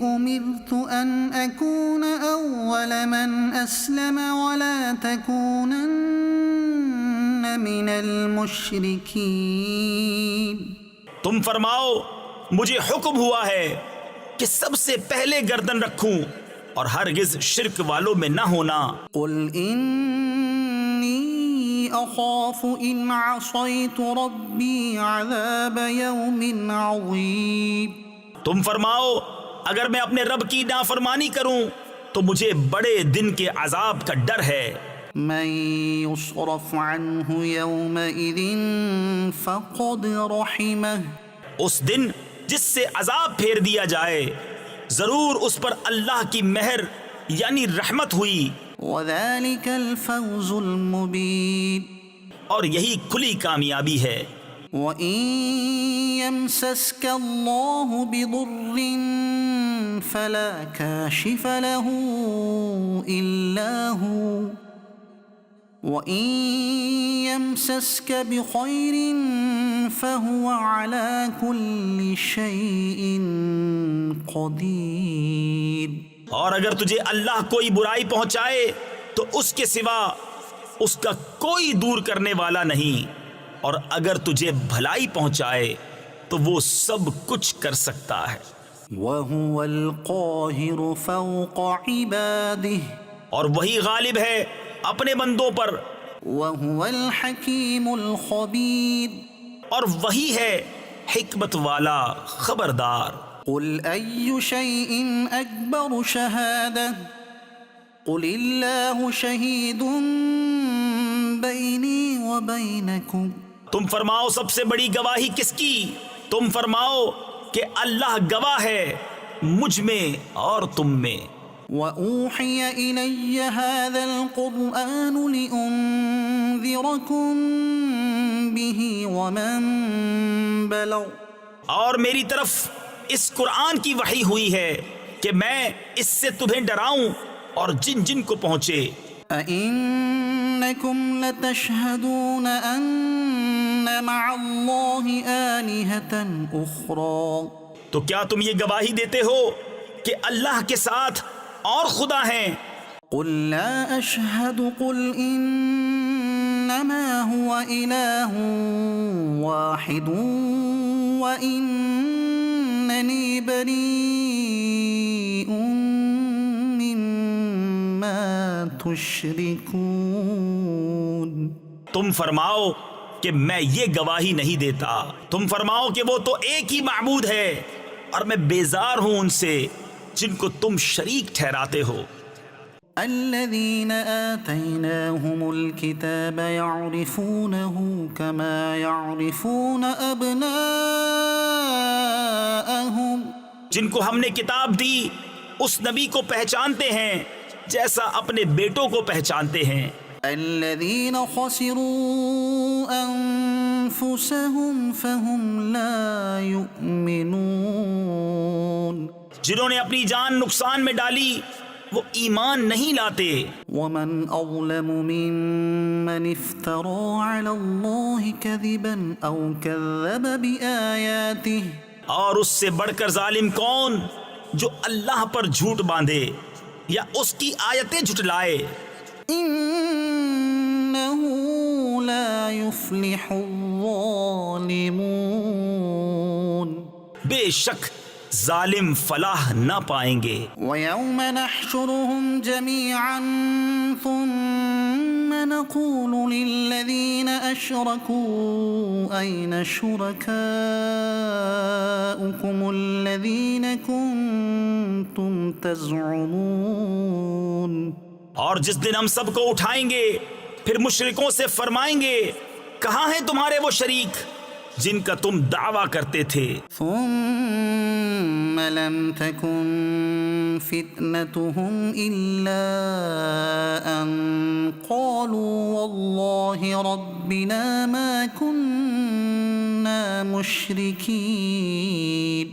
أمرت أن أكون أول من أسلم ولا تكونن من المشركين. تم فرماؤ مجھے حکم ہوا ہے کہ سب سے پہلے گردن رکھوں اور ہرگز شرک والوں میں نہ ہونا. قل إني أخاف إن عصيت ربي عذاب يوم عظيم. تم فرماؤ اگر میں اپنے رب کی نافرمانی کروں تو مجھے بڑے دن کے عذاب کا ڈر ہے. من يصرف عنه يومئذ فقد رحمه. اس دن جس سے عذاب پھیر دیا جائے ضرور اس پر اللہ کی مہر یعنی رحمت ہوئی. وذلك الفوز المبين. اور یہی کھلی کامیابی ہے. وإن يمسسك الله بضر فلا كاشف له إلا هو وَإِن يَمْسَسْكَ بِخَيْرٍ فَهُوَ عَلَى كُلِّ شَيْءٍ قَدِيرٌ۔ اور اگر تجھے اللہ کوئی برائی پہنچائے تو اس کے سوا اس کا کوئی دور کرنے والا نہیں، اور اگر تجھے بھلائی پہنچائے تو وہ سب کچھ کر سکتا ہے۔ وَهُوَ الْقَاهِرُ فَوْقَ عِبَادِهِ، اور وہی غالب ہے اپنے بندوں پر، وَهُوَ الْحَكِيمُ الْخَبِيرُ، اور وہی ہے حکمت والا خبردار۔ قُلْ أَيُّ شَيْءٍ أَكْبَرُ شَهَادَةً قُلِ اللَّهُ شَهِيدٌ بَيْنِي وَبَيْنَكُمْ، تم فرماؤ سب سے بڑی گواہی کس کی؟ تم فرماؤ کہ اللہ گواہ ہے مجھ میں اور تم میں۔ وَأُوحِيَ إِلَيَّ هَذَا الْقُرْآنُ لِأُنذِرَكُم بِهِ وَمَن بَلَغَ، اور میری طرف اس قرآن کی وحی ہوئی ہے کہ میں اس سے تمہیں ڈراؤں اور جن جن کو پہنچے۔ أَإِنَّكُمْ لَتَشْهَدُونَ أَنَّ مَعَ اللَّهِ آلِهَةً أُخْرَى، تو کیا تم یہ گواہی دیتے ہو کہ اللہ کے ساتھ اور خدا ہیں؟ قُل لَّا أَشْهَدُ قُلْ إِنَّمَا هُوَ إِلَٰهٌ وَاحِدٌ وَإِنَّنِي بَرِيءٌ مِّمَّا تُشْرِكُونَ۔ تم فرماؤ کہ میں یہ گواہی نہیں دیتا، تم فرماؤ کہ وہ تو ایک ہی معبود ہے، اور میں بیزار ہوں ان سے جن کو تم شریک ٹھہراتے ہو۔ الذين آتيناهم الكتاب يعرفونه كما يعرفون أبناءهم، جن کو ہم نے کتاب دی اس نبی کو پہچانتے ہیں جیسا اپنے بیٹوں کو پہچانتے ہیں۔ الذين خسروا أنفسهم فهم لا يؤمنون، جنہوں نے اپنی جان نقصان میں ڈالی وہ ایمان نہیں لاتے۔ ومن أظلم ممن افترى على الله كذبا أو كذب بآياته، اور اس سے بڑھ کر ظالم کون جو اللہ پر جھوٹ باندھے یا اس کی آیتیں جھٹلائے۔ إنه لا يفلح الظالمون، بے شک ظالم فلاح نہ پائیں گے۔ ويوم نحشرهم جميعا ثم نقول للذين أشركوا أين شركاؤكم الذين كنتم تزعمون، اور جس دن ہم سب کو اٹھائیں گے پھر مشرکوں سے فرمائیں گے کہاں ہیں تمہارے وہ شریک جن کا تم دعویٰ کرتے تھے۔ ثم لم تكن فتنتهم إلا أن قالوا والله ربنا ما كنا مشركين،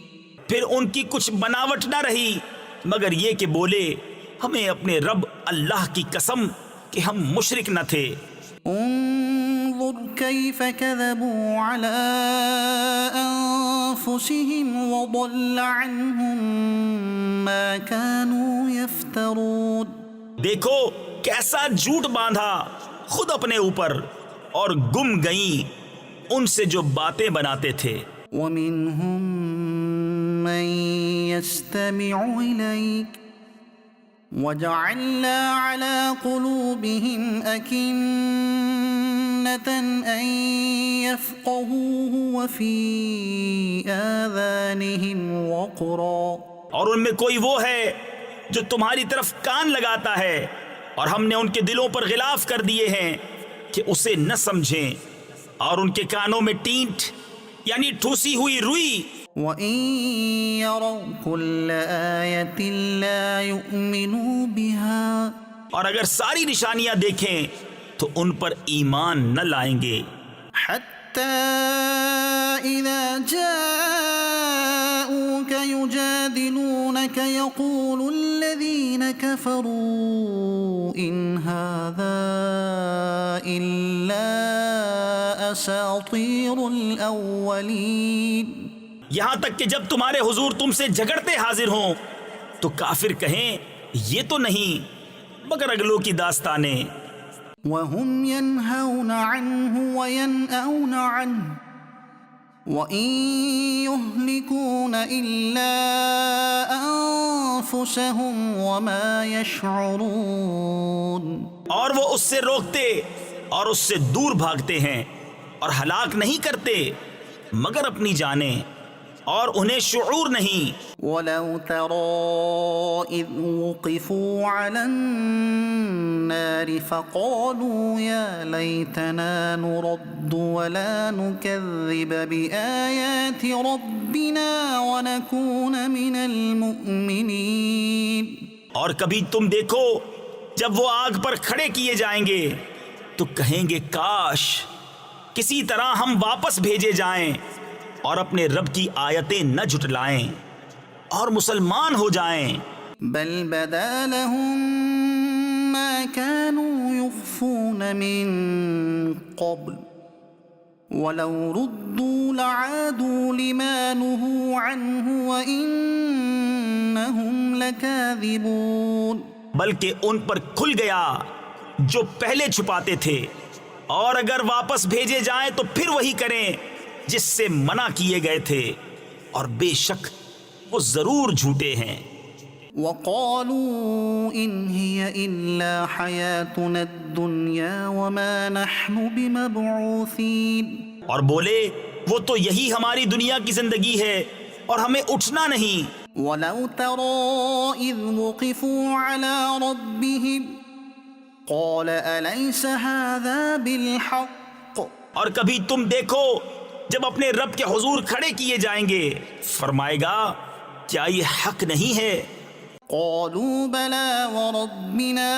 پھر ان کی کچھ بناوٹ نہ رہی مگر یہ کہ بولے ہمیں اپنے رب اللہ کی قسم کہ ہم مشرک نہ تھے۔ انظر كيف كذبوا على أنفسهم وضل عنهم ما كانوا يفترون، دیکھو کیسا جھوٹ باندھا خود اپنے اوپر اور گم گئیں ان سے جو باتیں بناتے تھے۔ ومنهم من يستمع إليك وجعلنا على قلوبهم أكنة أن يفقهوه وفي آذانهم وقرا، اور ان میں کوئی وہ ہے جو تمہاری طرف کان لگاتا ہے اور ہم نے ان کے دلوں پر غلاف کر دیے ہیں کہ اسے نہ سمجھیں، اور ان کے کانوں میں ٹینٹ یعنی ٹھوسی ہوئی روئی۔ وَإِن يَرَوْا كُلَّ آيَةٍ لَا يُؤْمِنُوا بِهَا، اور اگر ساری نشانیاں دیکھیں تو ان پر ایمان نہ لائیں گے، حَتَّى إِذَا جَاءُوكَ يُجَادِلُونَكَ يَقُولُ الَّذِينَ كَفَرُوا إِنْ هَذَا إلا أساطير الأولين. یہاں تک کہ جب تمہارے حضور تم سے جھگڑتے حاضر ہوں تو کافر کہیں یہ تو نہیں مگر اگلوں کی داستانیں. وهم ينهون عنه وينأون عنه وإن يهلكون إلا أنفسهم وما يشعرون. اور وہ اس سے روکتے اور اس سے دور بھاگتے ہیں اور ہلاک نہیں کرتے مگر اپنی جانیں اور انہیں شعور نہیں. ولو ترى إذ وقفوا على النار فقالوا يا ليتنا نرد ولا نكذب بآيات ربنا ونكون من المؤمنين. اور کبھی تم دیکھو جب وہ آگ پر کھڑے کیے جائیں گے تو کہیں گے کاش کسی طرح ہم واپس بھیجے جائیں اور اپنے رب کی آیتیں نہ جھٹلائیں اور مسلمان ہو جائیں. بل بدا لهم ما كانوا يخفون من قبل ولو ردوا لعادوا لما نهوا عنه وإنهم لكاذبون. بلکہ ان پر کھل گیا جو پہلے چھپاتے تھے اور اگر واپس بھیجے جائیں تو پھر وہی کریں جس سے منع کیے گئے تھے اور بے شک وہ ضرور جھوٹے ہیں. وقالوا إن هي إلا حياتنا الدنيا وما نحن بمبعوثين. اور بولے وہ تو یہی ہماری دنیا کی زندگی ہے اور ہمیں اٹھنا نہیں. ولو ترى إذ وقفوا على ربهم قال أليس هذا بالحق. اور کبھی تم دیکھو جب اپنے رب کے حضور کھڑے کیے جائیں گے فرمائے گا کیا یہ حق نہیں ہے؟ قالوا بلى وربنا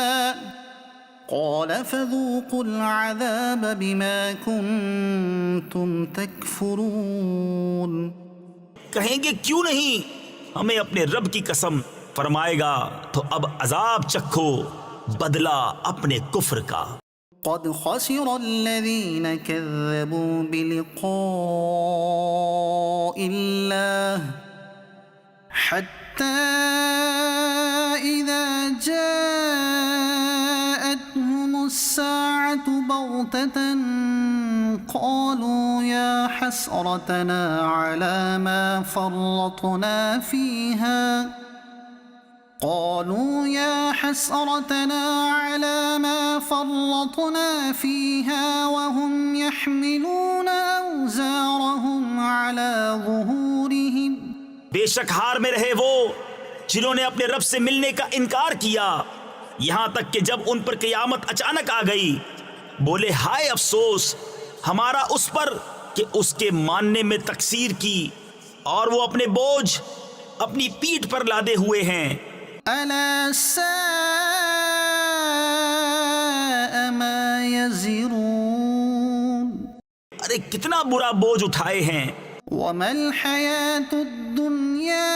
قال فذوقوا العذاب بما كنتم تكفرون. کہیں گے کیوں نہیں ہمیں اپنے رب کی قسم فرمائے گا تو اب عذاب چکھو بدلہ اپنے کفر کا. قد خسر الذين كذبوا بلقاء الله حتى إذا جاءتهم الساعة بغتة قالوا يا حسرتنا على ما فرطنا فيها وهم يحملون أوزارهم على ظهورهم. بے شک ہار میں رہے وہ جنہوں نے اپنے رب سے ملنے کا انکار کیا یہاں تک کہ جب ان پر قیامت اچانک آ گئی بولے ہائے افسوس ہمارا اس پر کہ اس کے ماننے میں تقصیر کی اور وہ اپنے بوجھ اپنی پیٹھ پر لادے ہوئے ہیں. ألا ساء ما يزرون. ارے کتنا برا بوجھ اٹھائے ہیں. وما الحياة الدنيا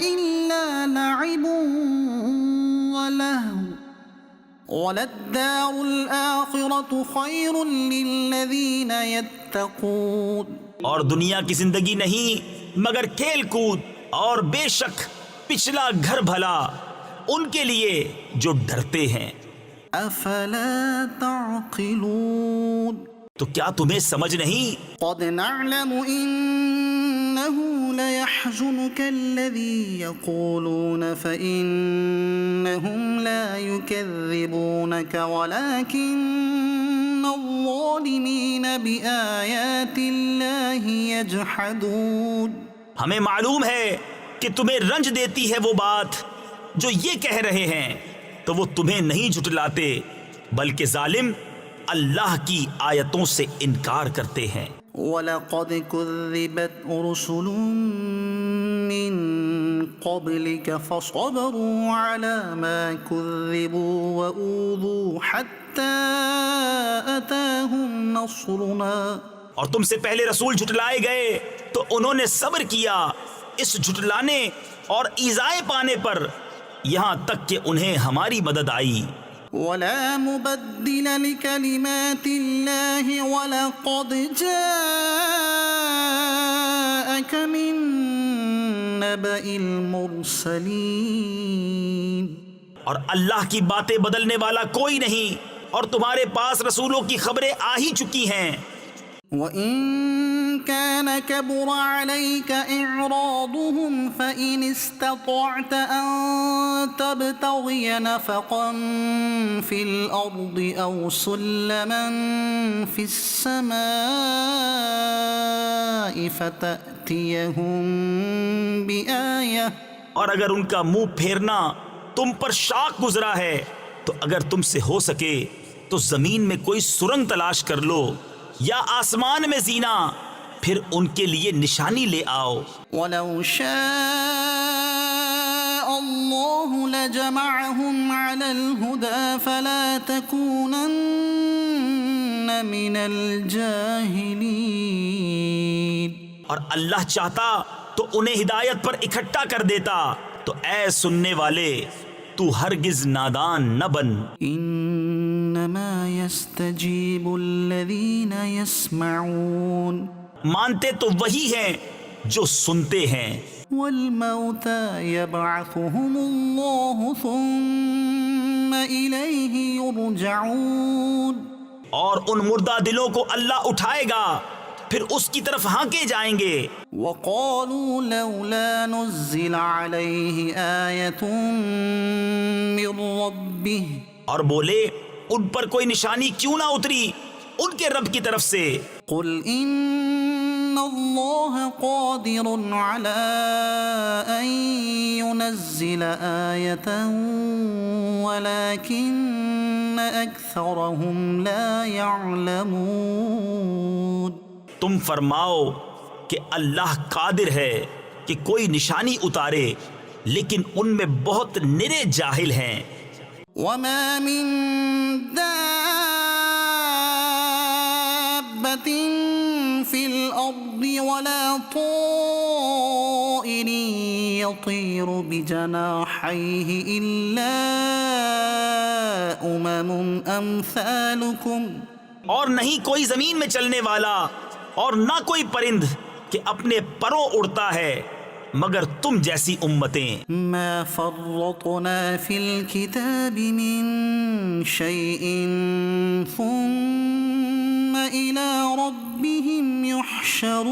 إلا لعب ولهو وللدار الآخرة خير للذين يتقون. اور دنیا کی زندگی نہیں مگر کھیل کود اور بے شک پچھلا گھر بھلا ان کے لیے جو ڈرتے ہیں. افلا تعقلون. تو کیا تمہیں سمجھ نہیں؟ قد نعلم انه ليحزنك الذي يقولون فانهم لا يكذبونك ولكن الظالمين بآيات الله يجحدون. ہمیں معلوم ہے کہ تمہیں رنج دیتی ہے وہ بات جو یہ کہہ رہے ہیں تو وہ تمہیں نہیں جھٹلاتے بلکہ ظالم اللہ کی آیتوں سے انکار کرتے ہیں. وَلَقَدْ كُذِّبَتْ رُسُلٌ مِّن قَبْلِكَ فَصَبَرُوا عَلَى مَا كُذِّبُوا وَأُوذُوا حَتَّى أَتَاهُمْ نَصْرُنَا. اور تم سے پہلے رسول جھٹلائے گئے تو انہوں نے صبر کیا اس جھٹلانے اور ایذائے پانے پر یہاں تک کہ انہیں ہماری مدد آئی. ولا مبدل لكلمات الله ولقد جاءك من نبأ المرسلين. اور اللہ کی باتیں بدلنے والا کوئی نہیں، اور تمہارے پاس رسولوں کی خبریں آ ہی چکی ہیں. وَإِن كَانَ كَبُرَ عَلَيْكَ إِعْرَاضُهُمْ فَإِنِ اسْتَطَعْتَ أَن تَبْتَغِيَ نَفَقًا فِي الْأَرْضِ أَوْ سُلَّمًا فِي السَّمَاءِ فَتَأْتِيَهُم بِآيَةٍ. اور اگر ان کا منہ پھیرنا تم پر شاق گزرا ہے تو اگر تم سے ہو سکے تو زمین میں کوئی سرنگ تلاش کر لو یا آسمان میں زینہ، پھر ان کے لیے نشانی لے آؤ. وَلَوْ شَاءَ اللَّهُ لَجَمَعَهُمْ عَلَى الْهُدَى فَلَا تَكُونَنَّ مِنَ الْجَاهِلِينَ. اور اللہ چاہتا تو انہیں ہدایت پر اکٹھا کر دیتا. تو اے سننے والے، تو ہرگز نادان نہ بن. انما يستجيب الذين يسمعون. مانتے تو وہی ہیں جو سنتے ہیں. والموتى يبعثهم الله ثم إليه يرجعون. اور ان مردہ دلوں کو اللہ اٹھائے گا، پھر اس کی طرف ہانکے جائیں گے. وقالوا لولا نزل عليه آية من ربه. اور بولے ان پر کوئی نشانی کیوں نہ اتری ان کے رب کی طرف سے. قل ان الله قادر على ان ينزل آية ولكن اكثرهم لا يعلمون. تم فرماؤ کہ اللہ قادر ہے کہ کوئی نشانی اتارے، لیکن ان میں بہت نرے جاہل ہیں. وما من دابة في الأرض ولا طائر يطير بجناحيه إلا أمثالكم. اور نہیں کوئی زمین میں چلنے والا اور نہ کوئی پرند کہ اپنے پروں اڑتا ہے مگر تم جیسی امتیں. ما فرطنا في الكتاب من شيء ثم إلى ربهم يحشرون.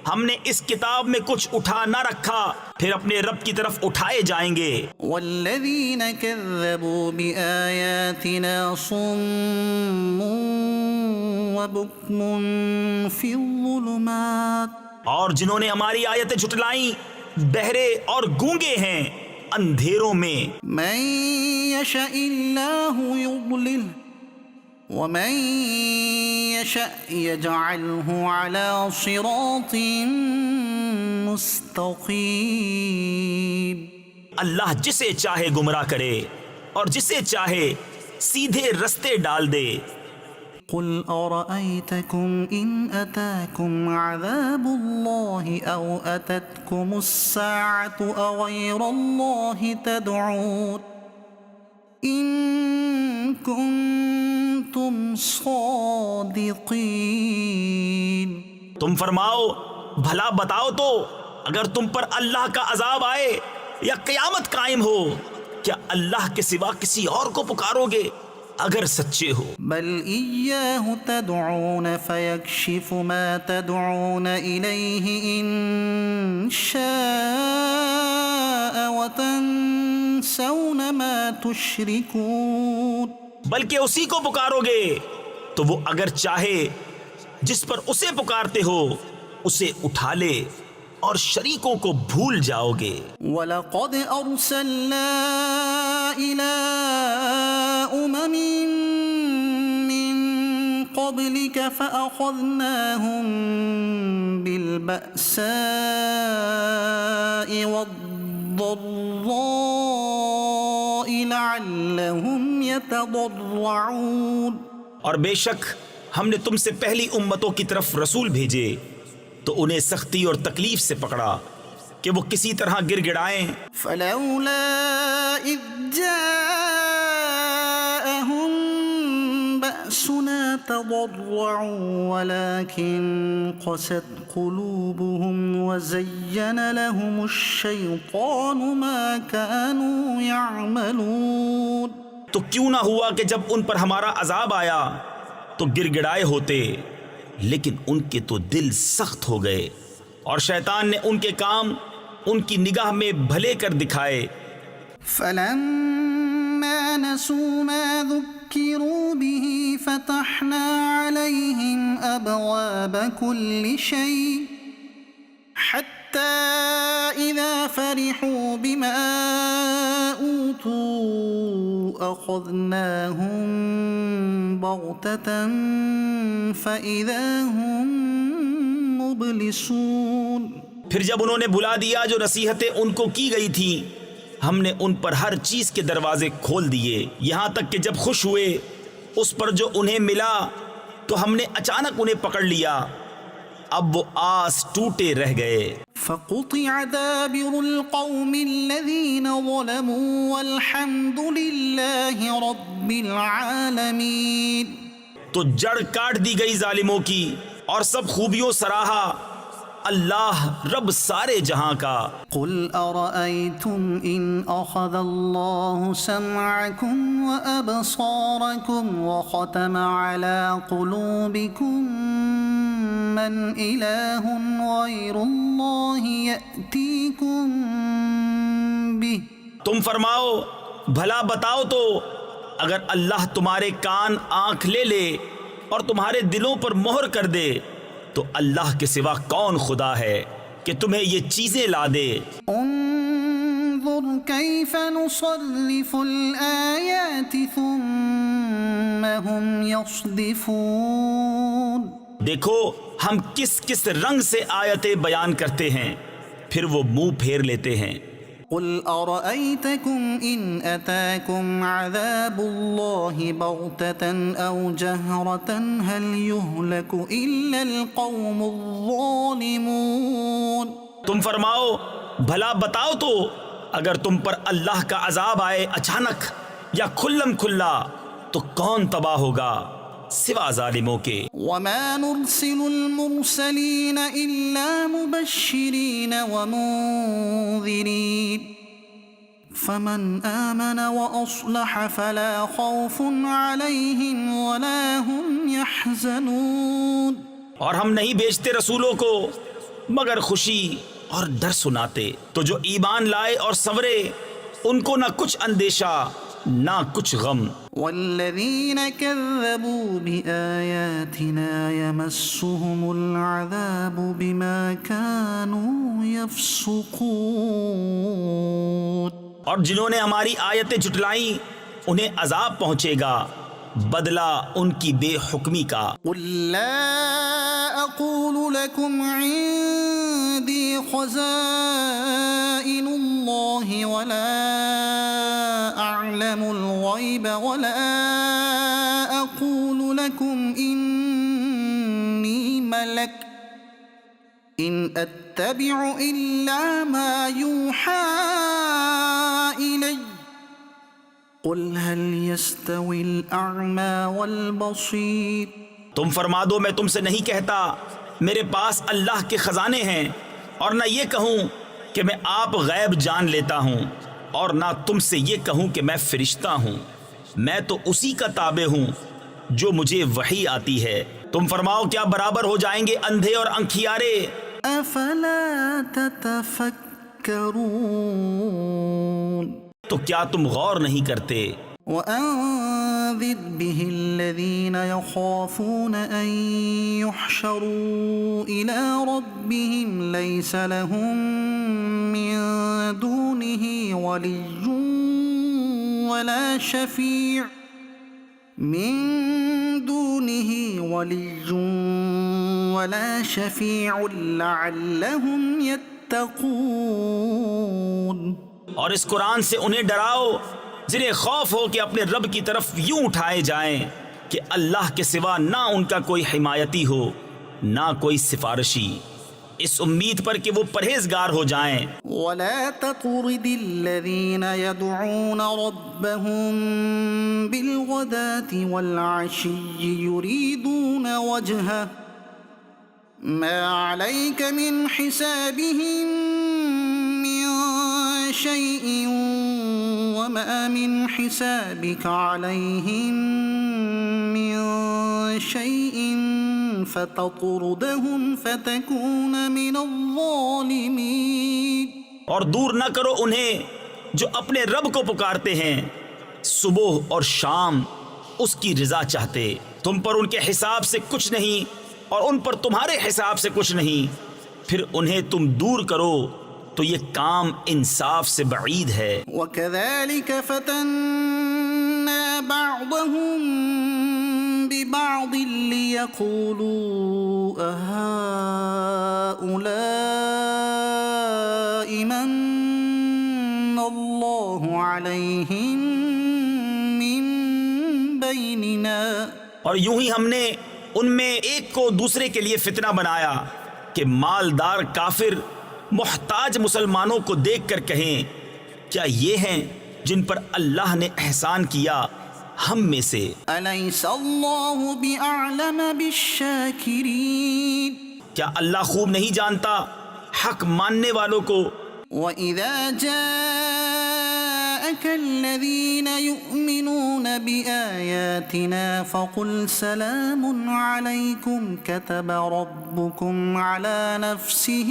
ہم نے اس کتاب میں کچھ اٹھا نہ رکھا، پھر اپنے رب کی طرف اٹھائے جائیں گے. والذين كذبوا بآياتنا صم وبكم في الظلمات. اور جنہوں نے ہماری آیتیں جھٹلائیں بہرے اور گونگے ہیں اندھیروں میں. من يشاء الله يضلل ومن يشاء يجعله على صراط مستقيم. اللہ جسے چاہے گمراہ کرے اور جسے چاہے سیدھے رستے ڈال دے. قل أرأيتكم إن أتاكم عذاب الله أو أتتكم الساعة أغير الله تدعون إن كنتم صادقين. تم فرماؤ بھلا بتاؤ تو اگر تم پر اللہ کا عذاب آئے یا قیامت قائم ہو، کیا اللہ کے سوا کسی اور کو پکارو گے اگر سچے ہو؟ بل إياه تدعون فيكشف ما تدعون إليه إن شاء وتنسون ما تشركون. بلکہ اسی کو پکارو گے تو وہ اگر چاہے جس پر اسے پکارتے ہو اسے اٹھا لے اور شریکوں کو بھول جاؤ گے. وَلَقَدْ أَرْسَلْنَا إِلَىٰ أُمَمٍ مِّن قَبْلِكَ فَأَخَذْنَاهُم بِالْبَأْسَاءِ وَالضَّرَّاءِ لَعَلَّهُمْ يَتَضَرَّعُونَ. اور بے شک ہم نے تم سے پہلی امتوں کی طرف رسول بھیجے تو انہیں سختی اور تکلیف سے پکڑا کہ وہ کسی طرح گر گڑائیں. فَلَوْلَا إِذْ جَاءَ تضرعوا ولكن قست قلوبهم وزين لهم الشيطان ما كانوا يعملون. تو کیوں نہ ہوا کہ جب ان پر ہمارا عذاب آیا تو گر گڑائے ہوتے، لیکن ان کے تو دل سخت ہو گئے، اور شیطان نے ان کے کام ان کی نگاہ میں بھلے کر دکھائے. فلما نسوا ما ذكروا به فتحنا عليهم أبواب كل شيء حتى إذا فرحوا بما أوتوا أخذناهم بغتة فإذا هم مبلسون. پھر جب انہوں نے بھلا دیا جو نصیحتیں ان کو کی گئی تھیں، ہم نے ان پر ہر چیز کے دروازے کھول دیے، یہاں تک کہ جب خوش ہوئے اس پر جو انہیں ملا تو ہم نے اچانک انہیں پکڑ لیا، اب وہ آس ٹوٹے رہ گئے. فقطع دابر القوم الذين ظلموا والحمد لله رب العالمين. تو جڑ کاٹ دی گئی ظالموں کی اور سب خوبیوں سراہا اللہ رب سارے جہاں کا. قل أرأيتم إن أخذ الله سمعكم وأبصاركم وختم على قلوبكم من إله غير الله يأتيكم به. تم فرماؤ بھلا بتاؤ تو اگر اللہ تمہارے کان آنکھ لے لے اور تمہارے دلوں پر مہر کر دے تو اللہ کے سوا کون خدا ہے کہ تمہیں یہ چیزیں لا دے. انظر كيف نصرف الآيات ثم هم يصدفون. دیکھو ہم کس کس رنگ سے آیتیں بیان کرتے ہیں پھر وہ منہ پھیر لیتے ہیں. قل أرأيتكم إن أتاكم عذاب الله بغتة أو جهرة هل يهلك إلا القوم الظالمون. تم فرماؤ بھلا بتاؤ تو اگر تم پر اللہ کا عذاب آئے اچانک یا کھلم کھلا تو کون تباہ ہوگا سوا ظالموں کے. وما نرسل المرسلين إلا مبشرين ومنذرين فمن آمن وأصلح فلا خوف عليهم ولا هم يحزنون. اور ہم نہیں بھیجتے رسولوں کو مگر خوشی اور ڈر سناتے، تو جو ایمان لائے اور سنورے ان کو نہ کچھ اندیشہ نہ کچھ غم. والذين كذبوا بآياتنا يمسهم العذاب بما كانوا يفسقون. اور جنہوں نے ہماری آیتیں جھٹلائیں انہیں عذاب پہنچے گا بدلہ ان کی بے حکمی کا. قل لا أقول لكم عندي خزائن الله ولا أعلم الغيب ولا أقول لكم إني ملك إن أتبع إلا ما يوحى إلي قل هل يستوي الأعمى والبصير. تم فرما دو میں تم سے نہیں کہتا میرے پاس اللہ کے خزانے ہیں، اور نہ یہ کہوں کہ میں آپ غیب جان لیتا ہوں، اور نہ تم سے یہ کہوں کہ میں فرشتہ ہوں، میں تو اسی کا تابع ہوں جو مجھے وحی آتی ہے. تم فرماؤ کیا برابر ہو جائیں گے اندھے اور انکھیارے؟ افلا تتفکرون. تو کیا تم غور نہیں کرتے؟ وأنذر به الذين يخافون أن يحشروا إلى ربهم ليس لهم من دونه ولي ولا شفيع لعلهم يتقون. اور اس قرآن سے انہیں ڈراؤ جنہیں خوف ہو کہ اپنے رب کی طرف یوں اٹھائے جائیں کہ اللہ کے سوا نہ ان کا کوئی حمایتی ہو نہ کوئی سفارشی، اس امید پر کہ وہ پرہیزگار ہو جائیں. ولا تطرد الذين يدعون ربهم بالغداة والعشي يريدون وجهه ما عليك من حسابهم من شيء وما من حسابك عليهم من شيء فتطردهم فتكون من الظالمين. اور دور نہ کرو انہیں جو اپنے رب کو پکارتے ہیں صبح اور شام اس کی رضا چاہتے. تم پر ان کے حساب سے کچھ نہیں اور ان پر تمہارے حساب سے کچھ نہیں، پھر انہیں تم دور کرو تو یہ کام انصاف سے بعید ہے. وَكَذَلِكَ فَتَنَّا بَعْضَهُم بِبَعْضٍ لِيَقُولُوا أَهَٰؤُلَاءِ مَنَّ اللَّهُ عَلَيْهِم مِّن بَيْنِنَا. اور یوں ہی ہم نے ان میں ایک کو دوسرے کے لیے فتنہ بنایا کہ مالدار کافر محتاج مسلمانوں کو دیکھ کر کہیں کیا یہ ہیں جن پر اللہ نے احسان کیا ہم میں سے. أَلَيْسَ اللَّهُ بِأَعْلَمَ بِالشَّاكِرِينَ. کیا اللہ خوب نہیں جانتا حق ماننے والوں کو. وَإِذَا جَاءَكَ الَّذِينَ يُؤْمِنُونَ بِآيَاتِنَا فَقُلْ سَلَامٌ عَلَيْكُمْ كَتَبَ رَبُّكُمْ عَلَى نَفْسِهِ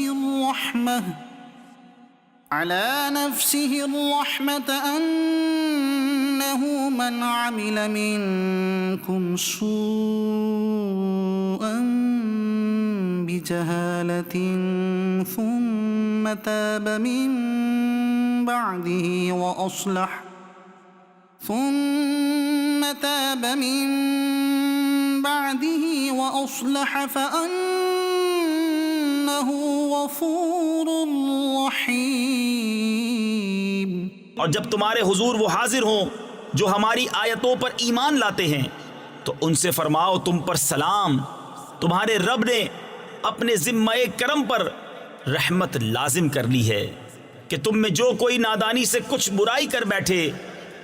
الرَّحْمَةَ أَنَّهُ مَنْ عَمِلَ مِنكُمْ سُوءًا بِجَهَالَةٍ ثُمَّ تَابَ مِن بعده وأصلح فأنه غفور رحيم. اور جب تمہارے حضور وہ حاضر ہوں جو ہماری آیتوں پر ایمان لاتے ہیں تو ان سے فرماؤ تم پر سلام، تمہارے رب نے اپنے ذمہ کرم پر رحمت لازم کر لی ہے کہ تم میں جو کوئی نادانی سے کچھ برائی کر بیٹھے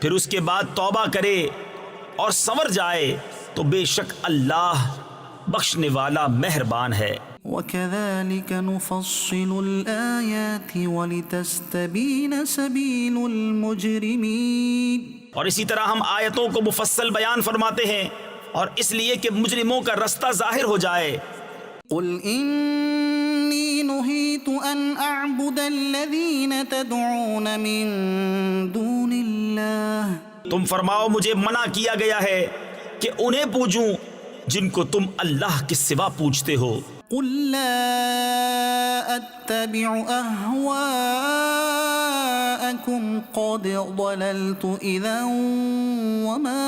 پھر اس کے بعد توبہ کرے اور سنور جائے تو بے شک اللہ بخشنے والا مہربان ہے. وَكَذَلِكَ نُفَصِّلُ الْآيَاتِ وَلِتَسْتَبِينَ سَبِيلُ الْمُجْرِمِينَ. اور اسی طرح ہم آیتوں کو مفصل بیان فرماتے ہیں اور اس لیے کہ مجرموں کا رستہ ظاہر ہو جائے. قُلْ إِنِّي نُهِيتُ أَنْ أَعْبُدَ الَّذِينَ تَدْعُونَ مِن دُونِ اللَّهِ. تم فرماؤ مجھے منع کیا گیا ہے کہ انہیں پوجوں جن کو تم اللہ کے سوا پوجتے ہو. قُلْ لَا أَتَّبِعُ أَهْوَاءَكُمْ قَدْ ضَلَلْتُ إِذًا وَمَا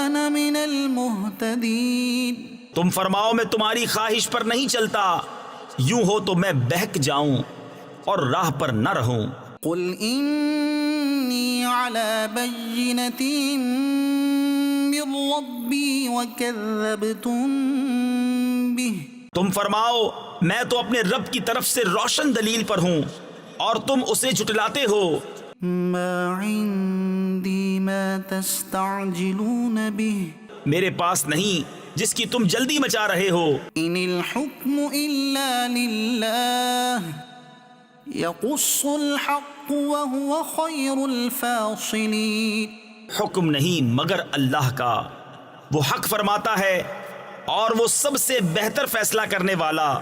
أَنَا مِنَ الْمُهْتَدِينَ. تم فرماؤ میں تمہاری خواہش پر نہیں چلتا، یوں ہو تو میں بہک جاؤں اور راہ پر نہ رہوں. قُلْ إِنِّي عَلَى بَيِّنَةٍ مِّن رَّبِّي وَكَذَّبْتُم بِهِ. تم فرماؤ میں تو اپنے رب کی طرف سے روشن دلیل پر ہوں اور تم اسے جھٹلاتے ہو. مَا عِندِي مَا تَسْتَعْجِلُونَ بِهِ. میرے پاس نہیں جس کی تم جلدی مچا رہے ہو. إِنِ الْحُكْمُ إِلَّا لِلَّهِ يَقُصُّ الْحَقَّ وَهُوَ خَيْرُ الْفَاصِلِينَ. حکم نہیں مگر اللہ کا، وہ حق فرماتا ہے اور وہ سب سے بہتر فیصلہ کرنے والا.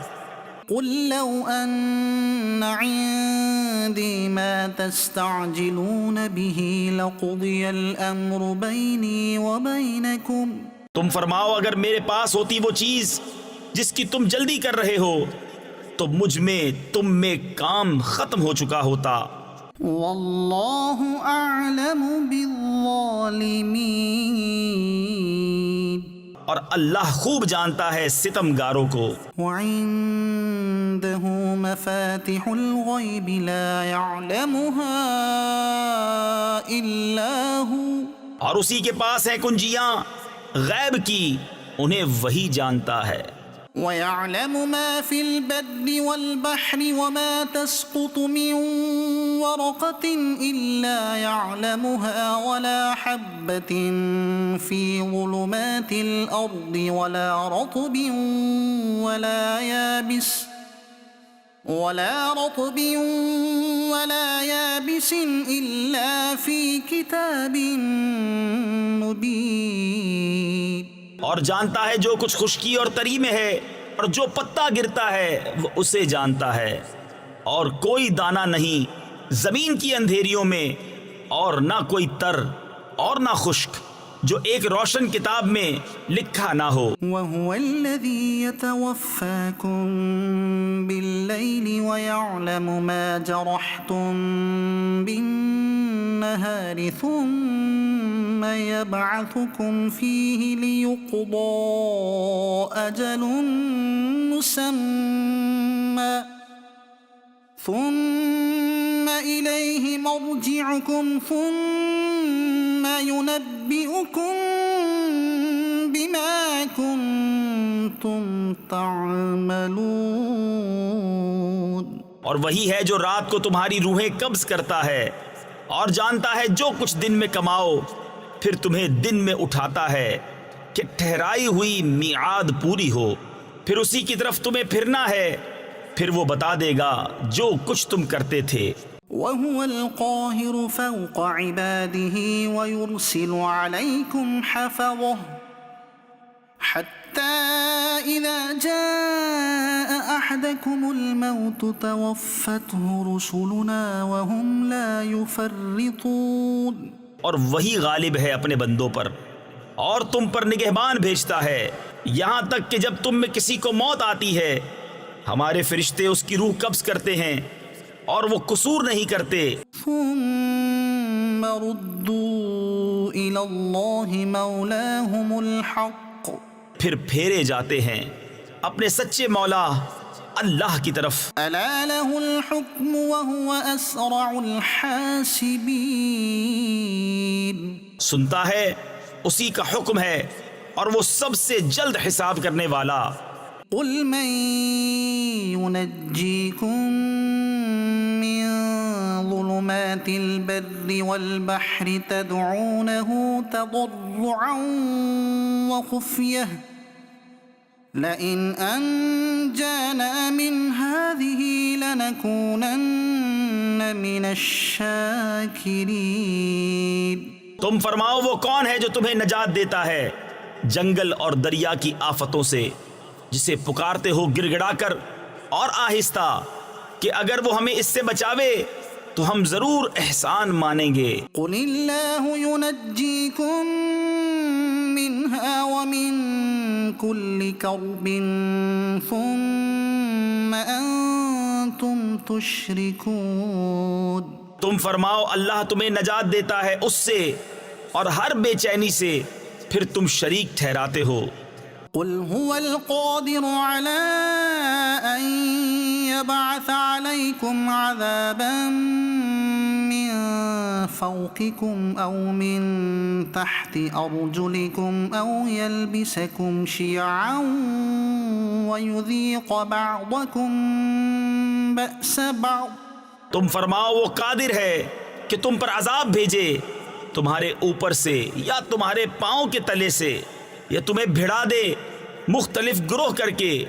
قُلْ لَوْ أَنَّ عِندِي مَا تَسْتَعْجِلُونَ بِهِ لَقُضِيَ الْأَمْرُ بَيْنِي وَبَيْنَكُمْ. تم فرماؤ اگر میرے پاس ہوتی وہ چیز جس کی تم جلدی کر رہے ہو تو مجھ میں تم میں کام ختم ہو چکا ہوتا. وَاللَّهُ أَعْلَمُ بِالظَّالِمِينَ. اور اللہ خوب جانتا ہے ستمگاروں کو. وَعِندَهُ مَفَاتِحُ الْغَيْبِ لَا يَعْلَمُهَا إِلَّا هُوَ. اور اسی کے پاس ہیں کنجیاں غیب کی، انہیں وہی جانتا ہے. وَيَعْلَمُ مَا فِي الْبَرِّ وَالْبَحْرِ وَمَا تَسْقُطُ مِنْ وَرَقَةٍ إِلَّا يَعْلَمُهَا وَلَا حَبَّةٍ فِي ظُلُمَاتِ الْأَرْضِ وَلَا رَطْبٍ وَلَا يَابِسٍ إِلَّا فِي كِتَابٍ مُبِينٍ۔ اور جانتا ہے جو کچھ خشکی اور تری میں ہے، اور جو پتا گرتا ہے وہ اسے جانتا ہے، اور کوئی دانہ نہیں زمین کی اندھیریوں میں، اور نہ کوئی تر اور نہ خشک جو ایک روشن کتاب میں لکھا نہ ہو۔ وَهُوَ الَّذِي يَتَوَفَّاكُم بِاللَّيْلِ وَيَعْلَمُ مَا جَرَحْتُم بِالنَّهَارِ ثُمَّ يَبْعَثُكُمْ فِيهِ لِيُقْضَىٰ أَجَلٌ مُّسَمًّى ثُمَّ إِلَيْهِ مَرْجِعُكُمْ ثُمَّ يُنَبِّئُكُم بِمَا كُنتُمْ تَعْمَلُونَ۔ اور وہی ہے جو رات کو تمہاری روحیں قبض کرتا ہے، اور جانتا ہے جو کچھ دن میں کماؤ، پھر تمہیں دن میں اٹھاتا ہے کہ ٹھہرائی ہوئی میعاد پوری ہو، پھر اسی کی طرف تمہیں پھرنا ہے، پھر وہ بتا دے گا جو کچھ تم کرتے تھے۔ وَهُوَ الْقَاهِرُ فَوْقَ عِبَادِهِ وَيُرْسِلُ عَلَيْكُمْ حَفَظَةً حَتَّى إِذَا جَاءَ أَحَدَكُمُ الْمَوْتُ تَوَفَّتْهُ رُسُلُنَا وَهُمْ لَا يُفَرِّطُونَ۔ اور وہی غالب ہے اپنے بندوں پر، اور تم پر نگہبان بھیجتا ہے، یہاں تک کہ جب تم میں کسی کو موت آتی ہے ہمارے فرشتے اس کی روح قبض کرتے ہیں، اور وہ قصور نہیں کرتے۔ ثُمَّ رُدُّوا إِلَى اللَّهِ مَوْلَاهُمُ الْحَقِّ، پھر پھیرے جاتے ہیں اپنے سچے مولا اللہ کی طرف۔ أَلَا لَهُ الْحُكْمُ وَهُوَ أَسْرَعُ الْحَاسِبِينَ۔ سنتا ہے اسی کا حکم ہے، اور وہ سب سے جلد حساب کرنے والا۔ قُلْ مَن يُنَجِّيكُم مِّن ظُلُمَاتِ الْبَرِّ وَالْبَحْرِ تَدْعُونَهُ تَضَرُّعًا وَخُفْيَةً لَئِنْ أَنجَانَا مِنْ هَٰذِهِ لَنَكُونَنَّ مِنَ الشَّاكِرِينَ۔ تم فرماؤ وہ کون ہے جو تمہیں نجات دیتا ہے جنگل اور دریا کی آفتوں سے، جسے پکارتے ہو گڑ گڑا کر اور آہستہ کہ اگر وہ ہمیں اس سے بچاوے تو ہم ضرور احسان مانیں گے۔ قُلِ اللَّهُ يُنَجِّيكُم مِّنْهَا وَمِن كُلِّ كَرْبٍ ثُمَّ أَنتُمْ تُشْرِكُونَ۔ تم فرماؤ اللہ تمہیں نجات دیتا ہے اس سے اور ہر بے چینی سے، پھر تم شریک ٹھہراتے ہو۔ قُلْ هُوَ الْقَادِرُ عَلَىٰ أَن يَبْعَثَ عَلَيْكُمْ عَذَابًا مِّن فَوْقِكُمْ أَوْ مِن تَحْتِ أَرْجُلِكُمْ أَوْ يَلْبِسَكُمْ شِيَعًا وَيُذِيقَ بَعْضَكُم بَأْسَ بَعْضٍ۔ تم فرماؤ وہ قادر ہے کہ تم پر عذاب بھیجے تمہارے اوپر سے یا تمہارے پاؤں کے تلے سے، یا تمہیں بھڑا دے مختلف گروہ کر کے،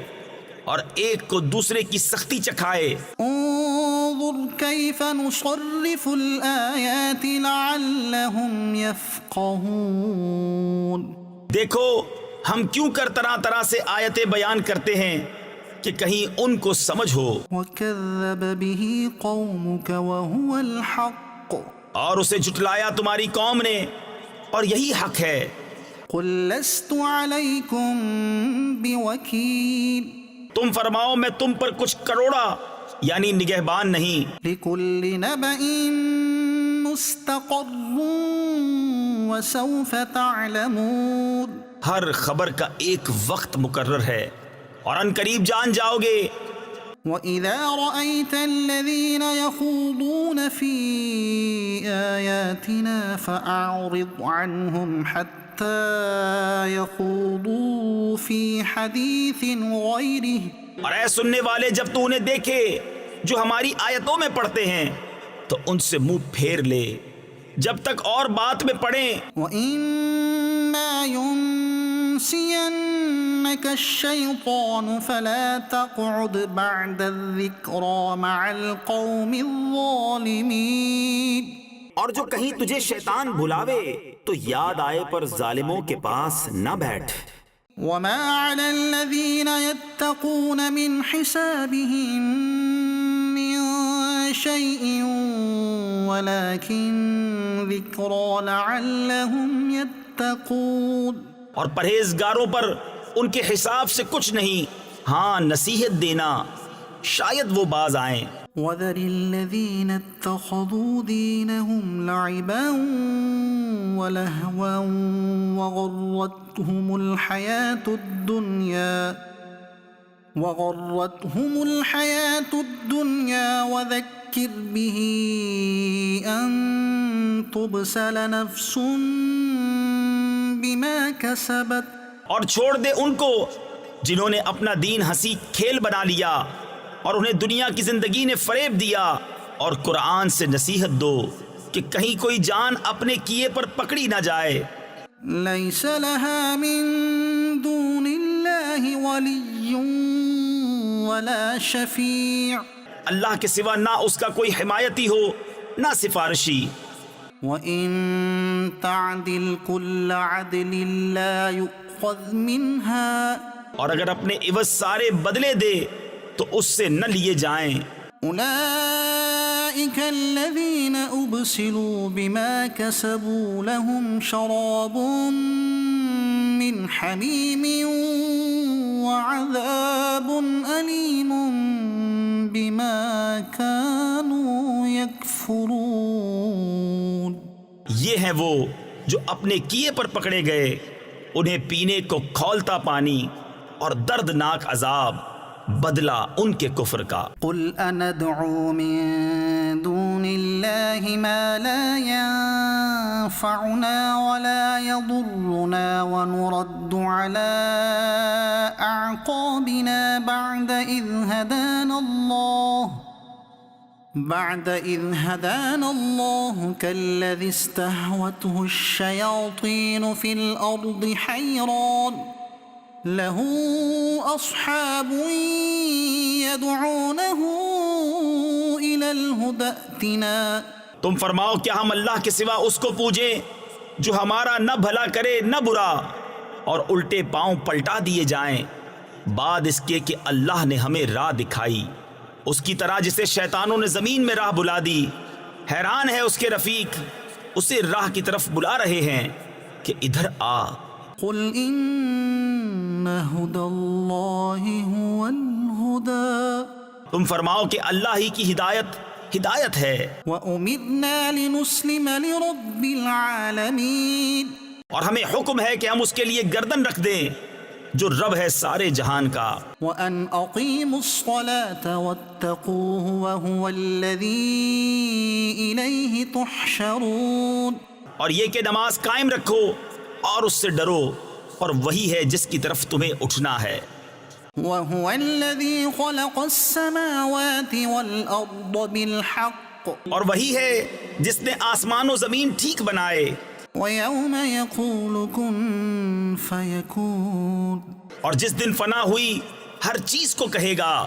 اور ایک کو دوسرے کی سختی چکھائے۔ انظر كيف نصرف الآيات لعلهم يفقهون۔ دیکھو ہم کیوں کر طرح طرح سے آیتیں بیان کرتے ہیں کہ کہیں ان کو سمجھ ہو۔ وكذب به قومك وهو الحق۔ اور اسے جھٹلایا تمہاری قوم نے، اور یہی حق ہے۔ قل لست عليكم بوكيل۔ تم فرماؤ میں تم پر کچھ کروڑا یعنی نگہبان نہیں۔ لكل نبأ مستقر وسوف تعلمون۔ ہر خبر کا ایک وقت مقرر ہے، اور ان قریب جان جاؤ گے۔ وَإِذَا رَأَيْتَ الَّذِينَ يَخُوضُونَ فِي آيَاتِنَا فَأَعْرِضْ عَنْهُمْ حَتَّى حتى يخوضوا في حديث غيره اور اے سننے والے، جب تو انہیں دیکھے جو ہماری آیتوں میں پڑھتے ہیں تو ان سے منہ پھیر لے جب تک اور بات میں پڑھیں۔ وَإِمَّا يُنْسِيَنَّكَ الشَّيْطَانُ فَلَا تَقْعُدْ بَعْدَ الذِّكْرَى مَعَ الْقَوْمِ الظَّالِمِينَ۔ اور جو کہیں تجھے شیطان بلاوے تو یاد آئے پر ظالموں کے پاس نہ بیٹھ۔ وَمَا عَلَى الَّذِينَ يَتَّقُونَ مِنْ حِسَابِهِمْ مِنْ شَيْءٍ وَلَكِنْ ذِكْرَى لَعَلَّهُمْ يَتَّقُونَ۔ اور پرہیزگاروں پر ان کے حساب سے کچھ نہیں، ہاں نصیحت دینا شاید وہ باز آئیں۔ وَذَرِ الَّذِينَ اتَّخَذُوا دِينَهُمْ لَعِبًا وَلَهْوًا وَغَرَّتْهُمُ الْحَيَاةُ الدُّنْيَا وَذَكِّرْ بِهِ أَن تُبْسَلَ نَفْسٌ بِمَا كَسَبَتْ۔ اور چھوڑ دے ان کو جنہوں نے اپنا دین ہنسی کھیل بنا لیا اور انہیں دنیا کی زندگی نے فریب دیا، اور قرآن سے نصیحت دو کہ کہیں کوئی جان اپنے کیے پر پکڑی نہ جائے۔ لَيْسَ لَهَا مِن دُونِ اللَّهِ وَلِيٌّ وَلَا شَفِيعٌ۔ اللہ کے سوا نہ اس کا کوئی حمایتی ہو نہ سفارشی۔ وَإِن تَعْدِلْ كُلَّ عَدْلٍ لَّا يُؤْخَذْ مِنْهَا۔ اور اگر اپنے عوض سارے بدلے دے تو اس سے نہ لیے جائیں۔ أولئك الذين أبسلوا بما كسبوا لهم شراب من حميم وعذاب أليم بما كانوا يكفرون۔ یہ ہیں وہ جو اپنے کیے پر پکڑے گئے، انہیں پینے کو کھولتا پانی اور دردناک عذاب، بدلہ ان کے کفر کا۔ قل أندعو من دون الله ما لا ينفعنا ولا يضرنا ونرد على أعقابنا بعد إذ هدانا الله كالذي استهوته الشياطين في الأرض حيران له أصحاب يدعونه إلى الهدى ائتنا۔ تم فرماؤ کیا ہم اللہ کے سوا اس کو پوجیں جو ہمارا نہ بھلا کرے نہ برا، اور الٹے پاؤں پلٹا دیے جائیں بعد اس کے کہ اللہ نے ہمیں راہ دکھائی، اس کی طرح جسے شیطانوں نے زمین میں راہ بلا دی۔ حیران ہے اس کے رفیق، اسے راہ کی طرف بلا رہے ہیں کہ ادھر آ۔ قل إن هدى الله هو الهدى۔ تم فرماؤ کہ اللہ ہی کی ہدایت ہے، وَأُمِرْنَا لِنُسْلِمَ لِرَبِّ الْعَالَمِينَ۔ اور ہمیں حکم ہے کہ ہم اس کے لیے گردن رکھ دیں جو رب ہے سارے جہان کا۔ وَأَنْ أَقِيمُوا الصَّلَاةَ وَاتَّقُوهُ وَهُوَ الَّذِي إِلَيْهِ تُحْشَرُونَ۔ اور یہ کہ نماز قائم رکھو اور اس سے ڈرو، اور وہی ہے جس کی طرف تمہیں اٹھنا ہے۔ وَهُوَ الَّذِي خَلَقَ السَّمَاوَاتِ وَالْأَرْضَ بِالْحَقِّ۔ اور وہی ہے جس نے آسمان و زمین ٹھیک بنائے، وَيَوْمَ يَقُولُ كُن فَيَكُونُ۔ اور جس دن فنا ہوئی ہر چیز کو کہے گا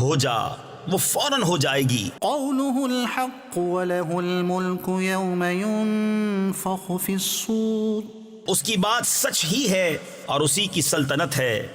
ہو جا، وہ فوراً ہو جائے گی۔ قَوْلُهُ الْحَقُّ وَلَهُ الْمُلْكُ يَوْمَ يُنفَخُ فِي الصُّورِ۔ اس کی بات سچ ہی ہے اور اسی کی سلطنت ہے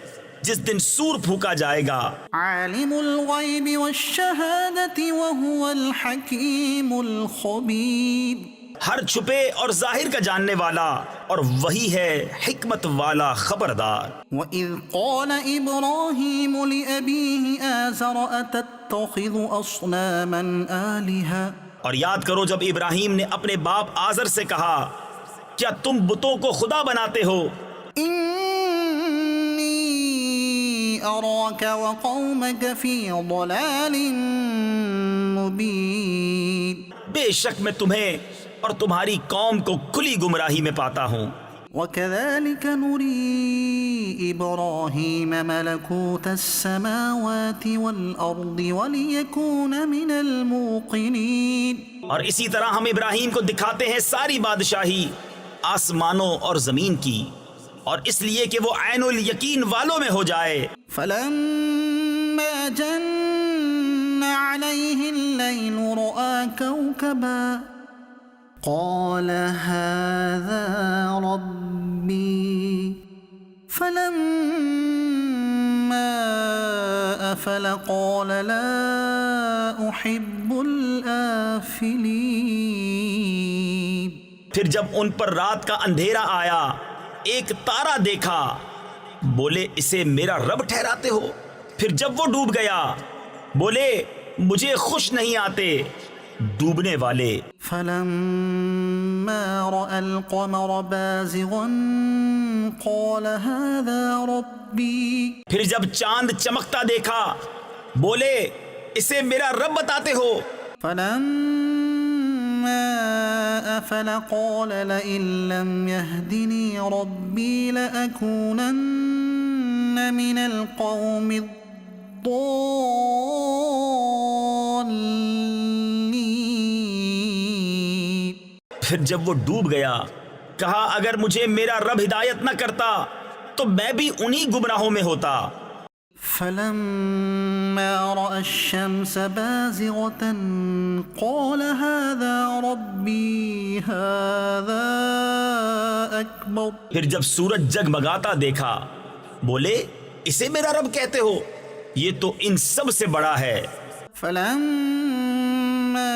جس دن سور پھونکا جائے گا۔ عالم الغیب والشہادۃ وہو الحکیم الخبیر۔ ہر چھپے اور ظاہر کا جاننے والا، اور وہی ہے حکمت والا خبردار۔ وَإِذْ قَالَ إِبْرَاهِيمُ لِأَبِيهِ آزَرَ أَتَتَّخِذُ أَصْنَامًا آلِهَةً۔ اور یاد کرو جب ابراہیم نے اپنے باپ آزر سے کہا کیا تم بتوں کو خدا بناتے ہو؟ إِنِّي أَرَاكَ وَقَوْمَكَ فِي ضَلَالٍ مُبِينٍ۔ بے شک میں تمہیں اور تمہاری قوم کو کھلی گمراہی میں پاتا ہوں۔ وكذلك نري إبراهيم ملكوت السماوات والأرض وليكون من الموقنين. اور اسی طرح ہم ابراہیم کو دکھاتے ہیں ساری بادشاہی آسمانوں اور زمین کی، اور اس لیے کہ وہ عین الیقین والوں میں ہو جائے. فلما جن عليه الليل رأى كوكبا قال هذا ربي فلما أفل قال لا أحب الآفلين. پھر جب ان پر رات کا اندھیرا آیا ایک تارا دیکھا، بولے اسے میرا رب ٹھہراتے ہو. پھر جب وہ ڈوب گیا بولے مجھے خوش نہیں آتے ڈوبنے والے. فلما رأى القمر بازغا قال هذا ربي. پھر جب چاند چمکتا دیکھا بولے اسے میرا رب بتاتے ہو. فلما أفل قال لئن لم يهدني ربي لأكونن من القوم الضالين. پھر جب وہ ڈوب گیا کہا اگر مجھے میرا رب ہدایت نہ کرتا تو میں بھی انہی گمراہوں میں ہوتا. فلما رأى الشمس بازغة قال هذا ربي هذا أكبر. پھر جب سورج جگمگاتا دیکھا بولے اسے میرا رب کہتے ہو یہ تو ان سب سے بڑا ہے. فلما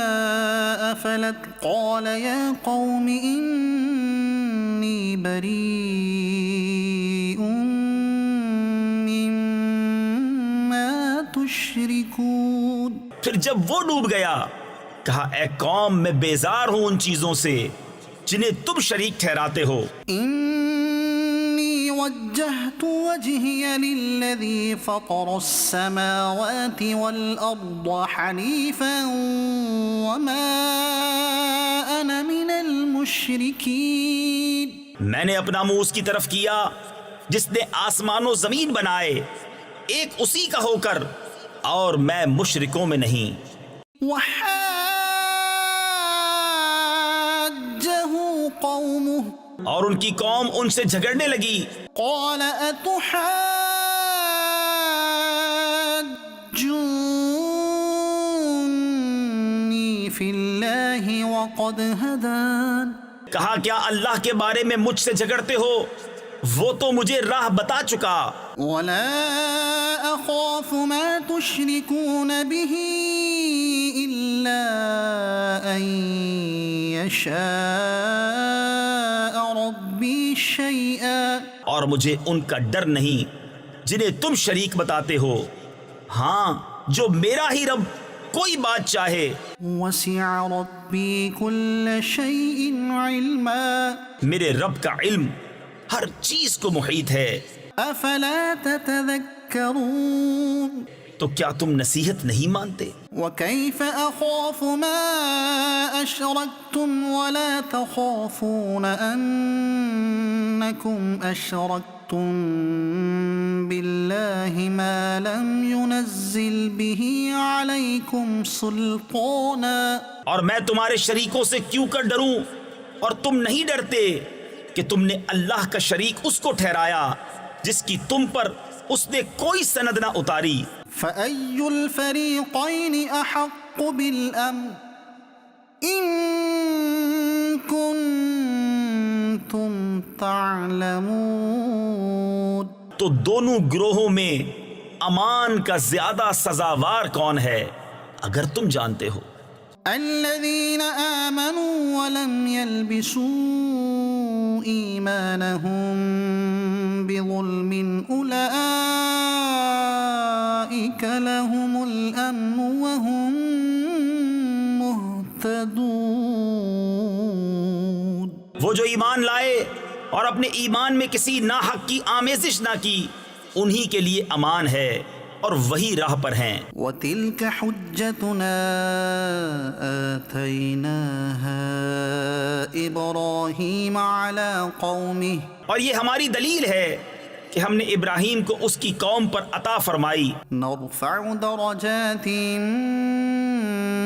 أفلت قال يا قوم إني بريء مما تشركون. پھر جب وہ ڈوب گیا کہا اے قوم میں بیزار ہوں ان چیزوں سے جنہیں تم شریک ٹھہراتے ہو. إني وجهت وجهي للذي فطر السماوات والأرض حنيفا وما أنا من المشركين. میں نے اپنا منہ اس کی طرف کیا جس نے آسمان و زمین بنائے ایک اسی کا ہو کر، اور میں مشرکوں میں نہیں. وحاجه قومه اور ان کی قوم ان سے جھگڑنے لگی. قال أتحاجوني في الله وقد هدان. کہا کیا اللہ کے بارے میں مجھ سے جھگڑتے ہو، وہ تو مجھے راہ بتا چکا. ولا أخاف ما تشركون به إلا أن يشاء ربي شيئا. اور مجھے ان کا ڈر نہیں جنہیں تم شریک بتاتے ہو، ہاں جو میرا ہی رب کوئی بات چاہے. وسع ربي كل شيء علما. میرے رب کا علم ہر چیز کو محیط ہے. أفلا تتذكرون. تو کیا تم نصیحت نہیں مانتے؟ وكيف أخاف ما أشركتم ولا تخافون أنكم أشركتم بالله ما لم ينزل به عليكم سلطانا. اور میں تمہارے شریکوں سے کیوں کر ڈروں اور تم نہیں ڈرتے کہ تم نے اللہ کا شریک اس کو ٹھہرایا جس کی تم پر اس نے کوئی سند نہ اتاری. فأي الفريقين أحق بالأمن إن كنتم تعلمون. تو دونوں گروہوں میں امان کا زیادہ سزاوار کون ہے اگر تم جانتے ہو؟ الذين آمنوا ولم يلبسوا إيمانهم بظلم أولئك لهم الأمن وهم مهتدون. وہ جو ایمان لائے اور اپنے ایمان میں کسی ناحق کی آمیزش نہ کی انہی کے لیے امان ہے اور وہی راہ پر ہیں. وَتِلْكَ حُجَّتُنَا آتَيْنَاهَا إِبْرَاهِيمَ عَلَى قَوْمِهِ اور یہ ہماری دلیل ہے کہ ہم نے ابراہیم کو اس کی قوم پر عطا فرمائی. نَرْفَعُ دَرَجَاتٍ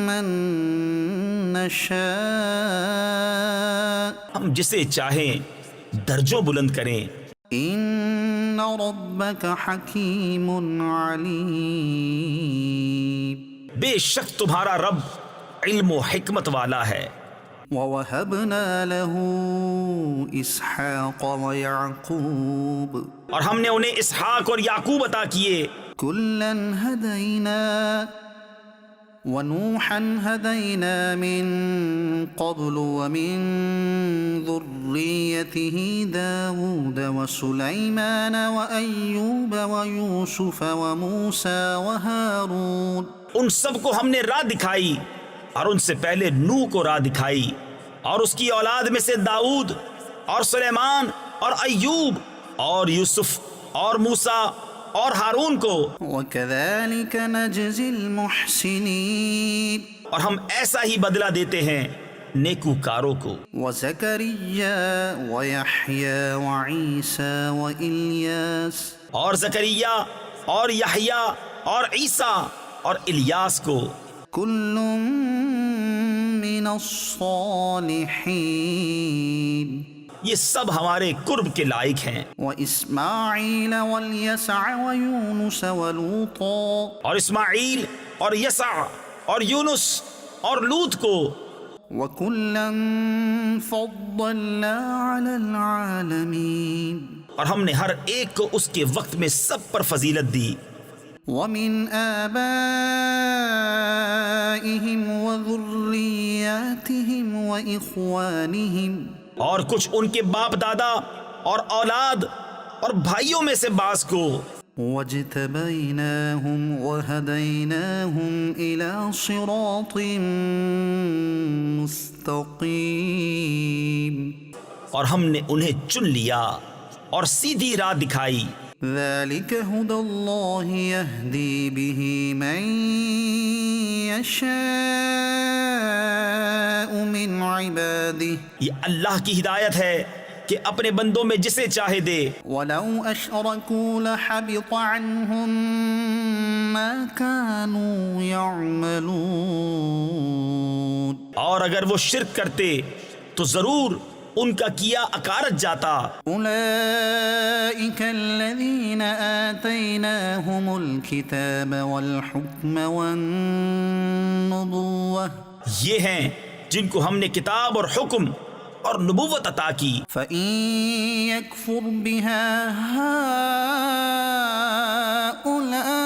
مَّن نَّشَاءُ ہم جسے چاہیں درجوں بلند کریں. إِنَّ رَبَّكَ حَكِيمٌ عَلِيمٌ بے شک تمہارا رب علم و حکمت والا ہے. وَوَهَبْنَا لَهُ إِسْحَاقَ وَيَعْقُوبَ اور ہم نے انہیں اسحاق اور یعقوب عطا کیے. كُلًّا هَدَيْنَا وَنُوحًا هَدَيْنَا مِن قَبْلُ وَمِن ذُرِّيَّتِهِ دَاوُودَ وَسُلَيْمَانَ وَأَيُّوبَ وَيُوسُفَ وَمُوسَى وَهَارُونَ ان سب کو ہم نے راہ دکھائی اور ان سے پہلے نوح کو راہ دکھائی اور اس کی اولاد میں سے داؤد اور سلیمان اور ایوب اور یوسف اور موسیٰ اور ہارون کو. وَكَذَلِكَ نَجْزِي الْمُحْسِنِينَ اور ہم ایسا ہی بدلہ دیتے ہیں نیکوکاروں کو. وَزَكَرِيَّا وَيَحْيَا وَعِيسَى وَإِلْيَاسَ اور زکریا اور یحییٰ اور عیسیٰ اور الیاس کو. كُلٌّ مِّنَ الصَّالِحِينَ یہ سب ہمارے قرب کے لائق ہیں. وَإِسْمَاعِيلَ وَالْيَسَعَ وَيُونُسَ وَلُوطًا اور اسماعیل اور یسع اور یونس اور لوط کو. وَكُلًّا فَضَّلْنَا عَلَى الْعَالَمِينَ اور ہم نے ہر ایک کو اس کے وقت میں سب پر فضیلت دی. وَمِنْ آبَائِهِمْ وَذُرِّيَّاتِهِمْ وَإِخْوَانِهِمْ اور کچھ ان کے باپ دادا اور اولاد اور بھائیوں میں سے بعض کو. وَاجْتَبَيْنَاهُمْ وَهَدَيْنَاهُمْ إِلَى صِرَاطٍ مُسْتَقِيمٍ اور ہم نے انہیں چن لیا اور سیدھی راہ دکھائی. ذَلِكَ هُدَى اللَّهِ يَهْدِي بِهِ مَن يَشَاءُ مِنْ عِبَادِهِ یہ اللہ کی ہدایت ہے کہ اپنے بندوں میں جسے چاہے دے. وَلَوْ أَشْرَكُوا لَحَبِطَ عَنْهُمْ مَا كَانُوا يَعْمَلُونَ اور اگر وہ شرک کرتے تو ضرور ان کا کیا اکارت جاتا. أُولَئِكَ الَّذِينَ آتَيْنَاهُمُ الْكِتَابَ وَالْحُكْمَ وَالنُّبُوَّةَ یہ ہیں جن کو ہم نے کتاب اور حکم اور نبوت عطا کی. فَإِن يَكْفُرْ بِهَا هَؤُلَاءِ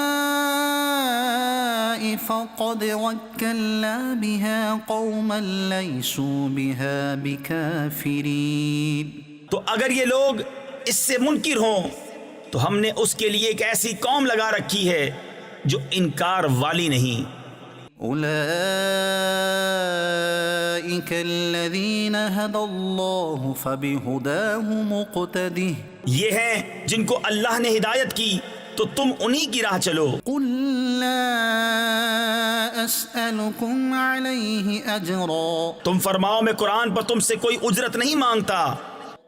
فَقَدْ وَكَّلْنَا بِهَا قَوْمًا لَيْسُوا بِهَا بِكَافِرِينَ تو اگر یہ لوگ اس سے منکر ہوں تو ہم نے اس کے لیے ایک ایسی قوم لگا رکھی ہے جو انکار والی نہیں. أولئك الذين هدى الله فبهداه مقتده یہ ہیں جن کو اللہ نے ہدایت کی تو تم انہی کی راہ چلو. قل لا أسألكم عليه أجرا تم فرماؤ میں قرآن پر تم سے کوئی اجرت نہیں مانگتا.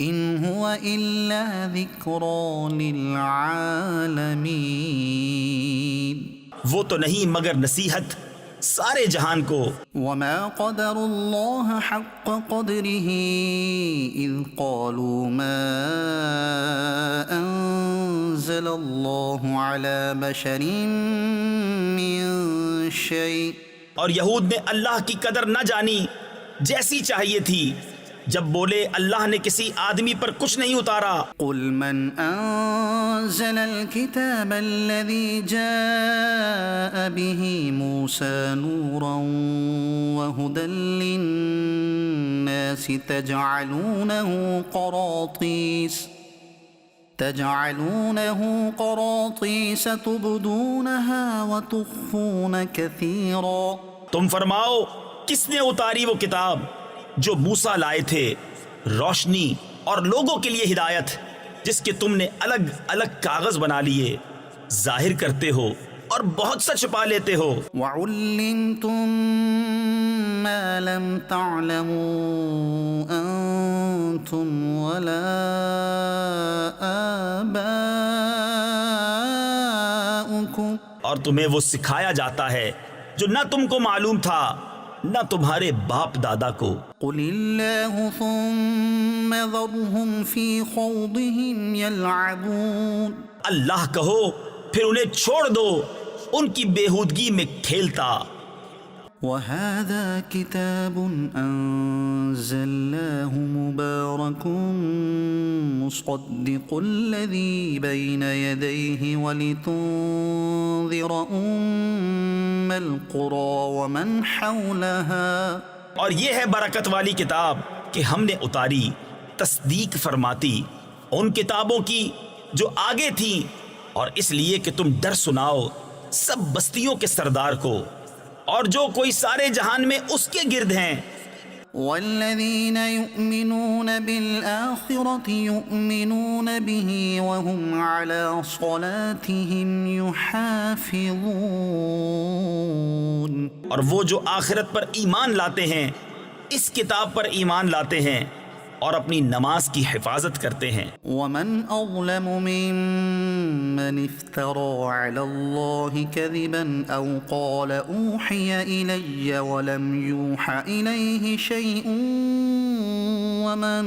إن هو إلا ذكرى للعالمين وہ تو نہیں مگر نصیحت سارے جہان کو. وما قدر الله حق قدره إذ قالوا ما أنزل الله على بشر من شيء اور یہود نے اللہ کی قدر نہ جانی جیسی چاہیے تھی جب بولے اللہ نے کسی آدمی پر کچھ نہیں اتارا. قل من أنزل الكتاب الذي جاء به موسى نورا وهدى للناس تجعلونه قراطيس تبدونها وتخفون كثيرا. تم فرماؤ کس نے اتاری وہ کتاب جو موسیٰ لائے تھے، روشنی اور لوگوں کے لیے ہدایت، جس کے تم نے الگ الگ کاغذ بنا لیے ظاہر کرتے ہو اور بہت سا چھپا لیتے ہو. وعلمتم ما لم تعلموا انتم ولا آباؤكم اور تمہیں وہ سکھایا جاتا ہے جو نہ تم کو معلوم تھا نہ تمہارے باپ دادا کو. قل اللہ ثم ذرهم في خوضهم يلعبون اللہ کہو پھر انہیں چھوڑ دو ان کی بےہودگی میں کھیلتا. وهذا كتاب أنزلناه مبارك مصدق الذي بين يديه ولتنذر القرى ومن حولها. اور یہ ہے برکت والی کتاب کہ ہم نے اتاری تصدیق فرماتی ان کتابوں کی جو آگے تھیں، اور اس لیے کہ تم ڈر سناؤ سب بستیوں کے سردار کو اور جو کوئی سارے جہان میں اس کے گرد ہیں. والذين يؤمنون بالآخرة يؤمنون به وهم على صلاتهم يحافظون. اور وہ جو آخرت پر ایمان لاتے ہیں اس کتاب پر ایمان لاتے ہیں اور اپنی نماز کی حفاظت کرتے ہیں. ومن أظلم ممن افترى على الله كذبا أو قال أوحي إلي ولم يوح إليه شيء ومن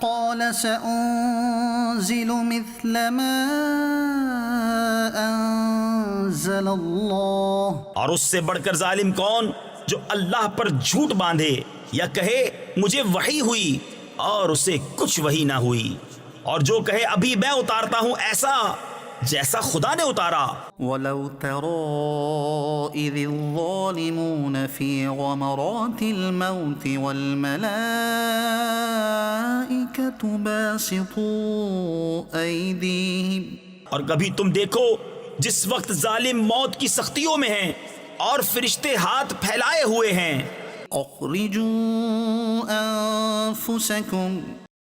قال سأنزل مثل ما أنزل الله. اور اس سے بڑھ کر ظالم کون جو اللہ پر جھوٹ باندھے یا کہے مجھے وحی ہوئی اور اسے کچھ وحی نہ ہوئی، اور جو کہے ابھی میں اتارتا ہوں ایسا جیسا خدا نے اتارا. ولو ترى إذ الظالمون في غمرات الموت والملائكة باسطوا أيديهم. اور کبھی تم دیکھو جس وقت ظالم موت کی سختیوں میں ہیں اور فرشتے ہاتھ پھیلائے ہوئے ہیں اخرجوا انفسکم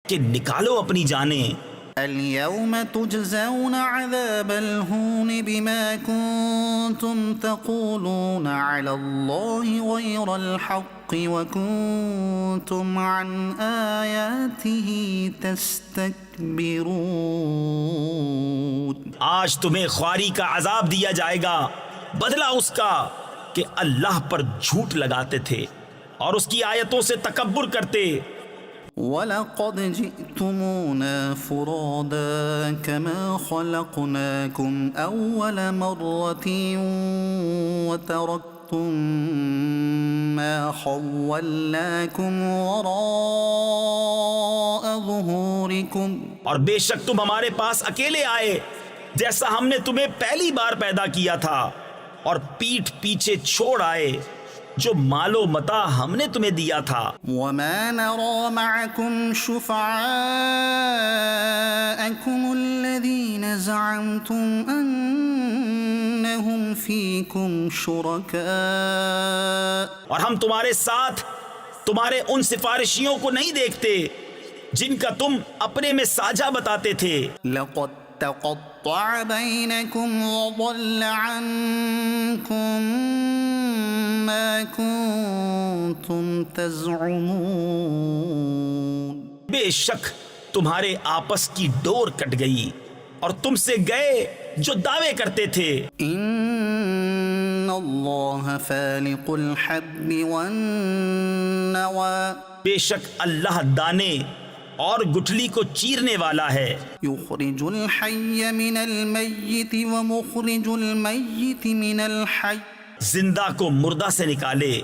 کہ نکالو اپنی جانیں. اليوم تجزون عذاب الهون بما كنتم تقولون على الله غير الحق وكنتم عن آياته تستكبرون. آج تمہیں خواری کا عذاب دیا جائے گا بدلہ اس کا کہ اللہ پر جھوٹ لگاتے تھے اور اس کی آیتوں سے تکبر کرتے. وَلَقَدْ جِئْتُمُونَا فُرَادًا كَمَا خَلَقْنَاكُمْ أَوَّلَ مَرَّةٍ وَتَرَكْتُمْ مَا خَوَّلْنَاكُمْ وَرَاءَ ظُهُورِكُمْ. اور بے شک تم ہمارے پاس اکیلے آئے جیسا ہم نے تمہیں پہلی بار پیدا کیا تھا، اور پیٹھ پیچھے چھوڑ آئے جو مال و متاع ہم نے تمہیں دیا تھا. وَمَا نَرَى مَعَكُمْ شُفَعَاءَكُمُ الَّذِينَ زَعَمْتُمْ أَنَّهُمْ فِيكُمْ شُرَكَاءُ. اور ہم تمہارے ساتھ تمہارے ان سفارشیوں کو نہیں دیکھتے جن کا تم اپنے میں ساجھا بتاتے تھے. لَقَدْ تَقَطَّعَ بَيْنَكُمْ وَضَلَّ عَنْكُمْ مَا كُنْتُمْ تَزْعُمُونَ. بے شک تمہارے آپس کی ڈور کٹ گئی اور تم سے گئے جو دعوے کرتے تھے. إِنَّ اللَّهَ فَالِقُ الْحَبِّ وَالنَّوَى. بے شک اللہ دانے اور گٹھلی کو چیرنے والا ہے. يُخْرِجُ الْحَيَّ مِنَ الْمَيِّتِ وَمُخْرِجُ الْمَيِّتِ مِنَ الْحَيِّ. زندہ کو مردہ سے نکالے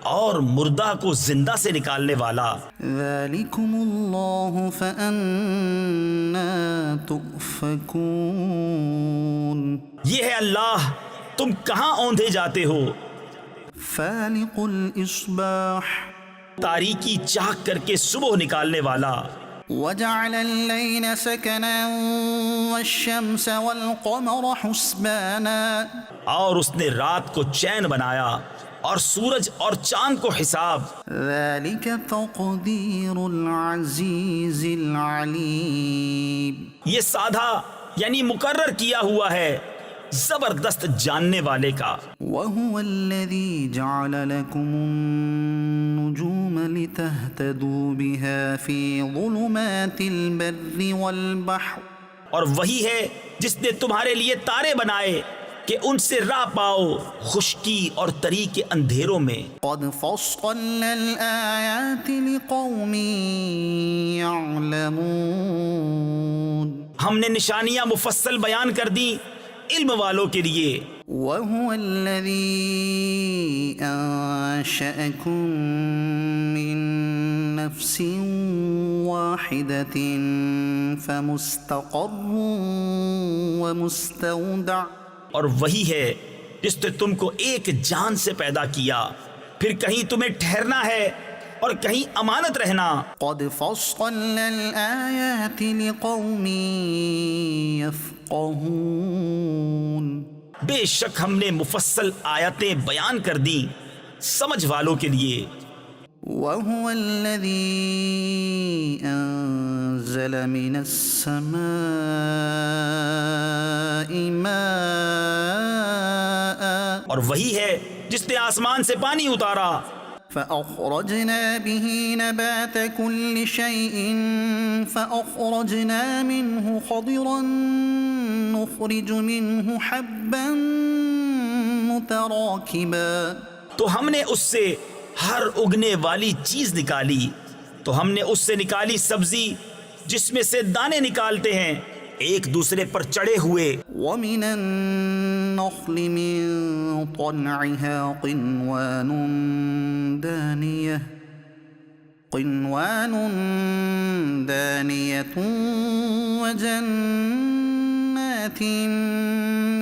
اور مردہ کو زندہ سے نکالنے والا. ذَلِكُمُ اللَّهُ فَأَنَّى تُؤْفَكُونَ. یہ ہے اللہ، تم کہاں اوندھے جاتے ہو. فَالِقُ الْإِصْبَاحِ. تاریکی چاک کر کے صبح نکالنے والا. وَجَعَلَ اللَّيْلَ سَكَنًا وَالشَّمْسَ وَالْقَمَرَ حُسْبَانًا. اور اس نے رات کو چین بنایا اور سورج اور چاند کو حساب. ذلك تقدير العزيز العليم. یہ سادھا یعنی مقرر کیا ہوا ہے زبردست جاننے والے کا. وهو الذي جعل لكم النجوم لتهتدوا بها في ظلمات البر والبحر. اور وہی ہے جس نے تمہارے لیے تارے بنائے کہ ان سے راہ پاؤ خشکی اور تری کے اندھیروں میں. قد فصلنا الآيات لقوم يعلمون. ہم نے نشانیاں مفصل بیان کر دی علم والوں کے لیے. وهو الذي أنشأكم من نفس واحدة فمستقر ومستودع. اور وہی ہے جس نے تم کو ایک جان سے پیدا کیا پھر کہیں تمہیں ٹھہرنا ہے اور کہیں امانت رہنا. قد فصلنا الآيات لقوم يفقهون. بے شک ہم نے مفصل آیتیں بیان کر دیں سمجھ والوں کے لیے. وهو الذي أنزل من السماء ماء. اور وہی ہے جس نے آسمان سے پانی اتارا فأخرجنا به نبات كل شيء فأخرجنا منه خضرا نخرج منه حبا متراكبا. تو ہم نے اس سے ہر اگنے والی چیز نکالی تو ہم نے اس سے نکالی سبزی جس میں سے دانے نکالتے ہیں ایک دوسرے پر چڑھے ہوئے. ومن النخل من طلعها قنوان دانية وجنات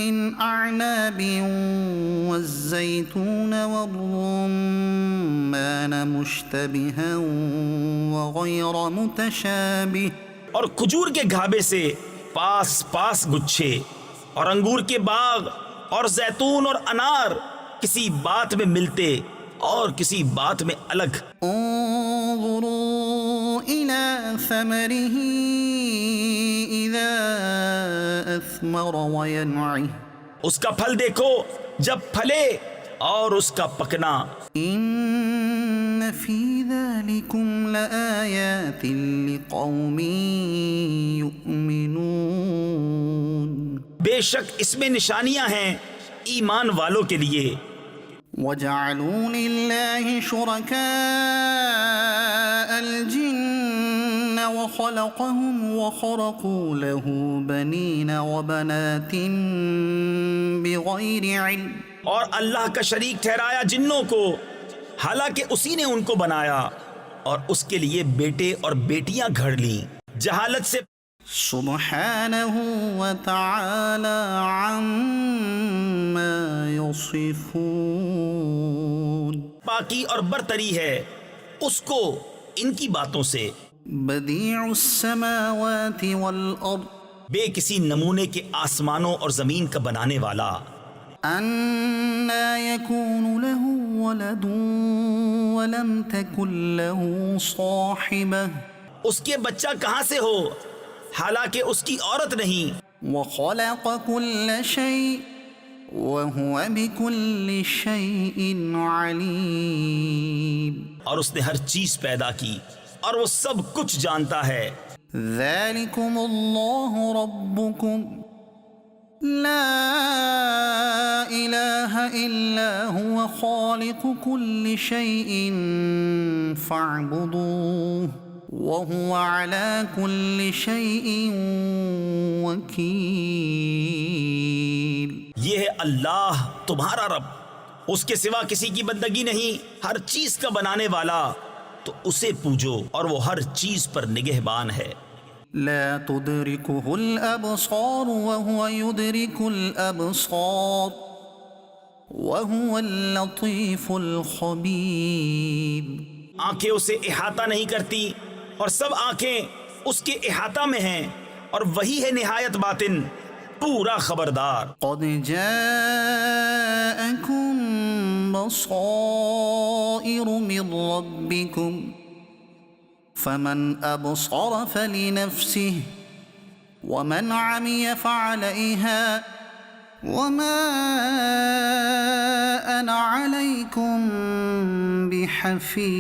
من أعناب والزيتون والرمان مشتبها وغير متشابه. اور کھجور کے گھابے سے پاس پاس گچھے اور انگور کے باغ اور زیتون اور انار کسی بات میں ملتے اور کسی بات میں الگ. انظروا إلى ثمره إذا أثمر وينعه. اس کا پھل دیکھو جب پھلے اور اس کا پکنا. إن في ذلكم لآيات لقوم يؤمنون. بے شک اس میں نشانیاں ہیں ایمان والوں کے لیے. وجعلوا لله شركاء الجن وخلقهم وخرقوا له بنين وبنات بغير علم. اور اللہ کا شریک ٹھہرایا جنوں کو حالانکہ اسی نے ان کو بنایا اور اس کے لیے بیٹے اور بیٹیاں گھڑ لیں جہالت سے. سبحانه وتعالى عما يصفون. پاکی اور برتری ہے اس کو ان کی باتوں سے. بديع السماوات والأرض. بے کسی نمونے کے آسمانوں اور زمین کا بنانے والا. أَنَّى يَكُونُ لَهُ وَلَدٌ وَلَمْ تَكُنْ لَهُ صَاحِبَةٌ. اس کے بچہ کہاں سے ہو حالانکہ اس کی عورت نہیں. وَخَلَقَ كُلَّ شَيْءٍ وَهُوَ بِكُلِّ شَيْءٍ عَلِيمٌ. اور اس نے ہر چیز پیدا کی اور وہ سب کچھ جانتا ہے. ذَلِكُمُ اللَّهُ رَبُّكُمْ لا إله إلا هو خالق كل شيء فاعبدوه وهو على كل شيء وكيل. یہ ہے اللہ تمہارا رب اس کے سوا کسی کی بندگی نہیں ہر چیز کا بنانے والا تو اسے پوجو اور وہ ہر چیز پر نگہبان ہے. لا تدركه الأبصار وهو يدرك الأبصار وهو اللطيف الخبير. آنکھیں اسے احاطہ نہیں کرتی اور سب آنکھیں اس کے احاطہ میں ہیں اور وہی ہے نہایت باطن پورا خبردار. قد جاءكم بصائر من ربكم فمن أبصر فلنفسه ومن عمي فعليها وما أنا عليكم بحفيظ۔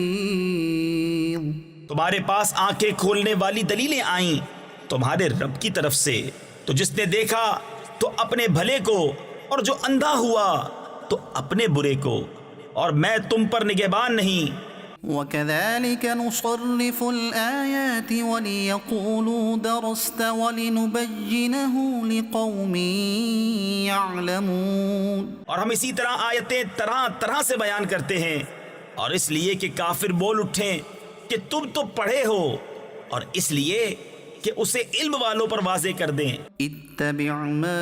تمہارے پاس آنکھیں کھولنے والی دلیلیں آئیں تمہارے رب کی طرف سے، تو جس نے دیکھا تو اپنے بھلے کو، اور جو اندھا ہوا تو اپنے برے کو، اور میں تم پر نگہبان نہیں۔ وَكَذَلِكَ نُصَرِّفُ الْآيَاتِ وَلِيَقُولُوا دَرَسْتَ وَلِنُبَيِّنَهُ لِقَوْمٍ يَعْلَمُونَ۔ اور ہم اسی طرح آیتیں طرح طرح سے بیان کرتے ہیں، اور اس لیے کہ کافر بول اٹھیں کہ تم تو پڑھے ہو، اور اس لیے کہ اسے علم والوں پر واضح کر دیں۔ اتبع ما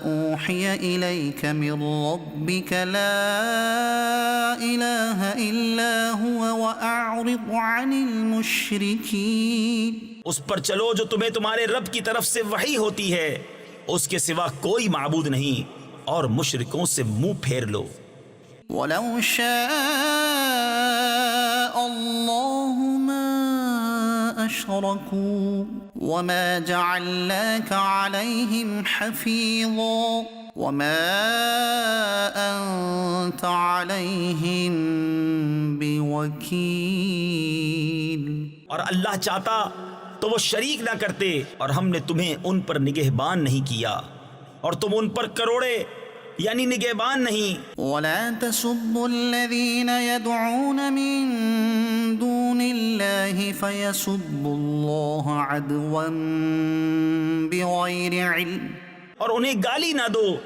اوحی الیک من ربک لا الہ الا هو واعرض عن المشرکین۔ اس پر چلو جو تمہیں تمہارے رب کی طرف سے وحی ہوتی ہے، اس کے سوا کوئی معبود نہیں، اور مشرکوں سے منہ پھیر لو۔ وَلَوْ شَاءَ اللَّهُ مَا أَشْرَكُوا وَمَا جَعَلْنَاكَ عَلَيْهِمْ حَفِيظًا وَمَا أَنْتَ عَلَيْهِمْ بِوَكِيلٍ۔ اور اللہ چاہتا تو وہ شریک نہ کرتے، اور ہم نے تمہیں ان پر نگہبان نہیں کیا، اور تم ان پر کروڑے یعنی نگہبان نہیں۔ وَلَا تَسُبُّوا الَّذِينَ يَدْعُونَ مِن دُونِ اللَّهِ فَيَسُبُّوا اللَّهَ عَدْوًا بِغَيْرِ عِلْمٍ۔ اور انہیں گالی نہ دو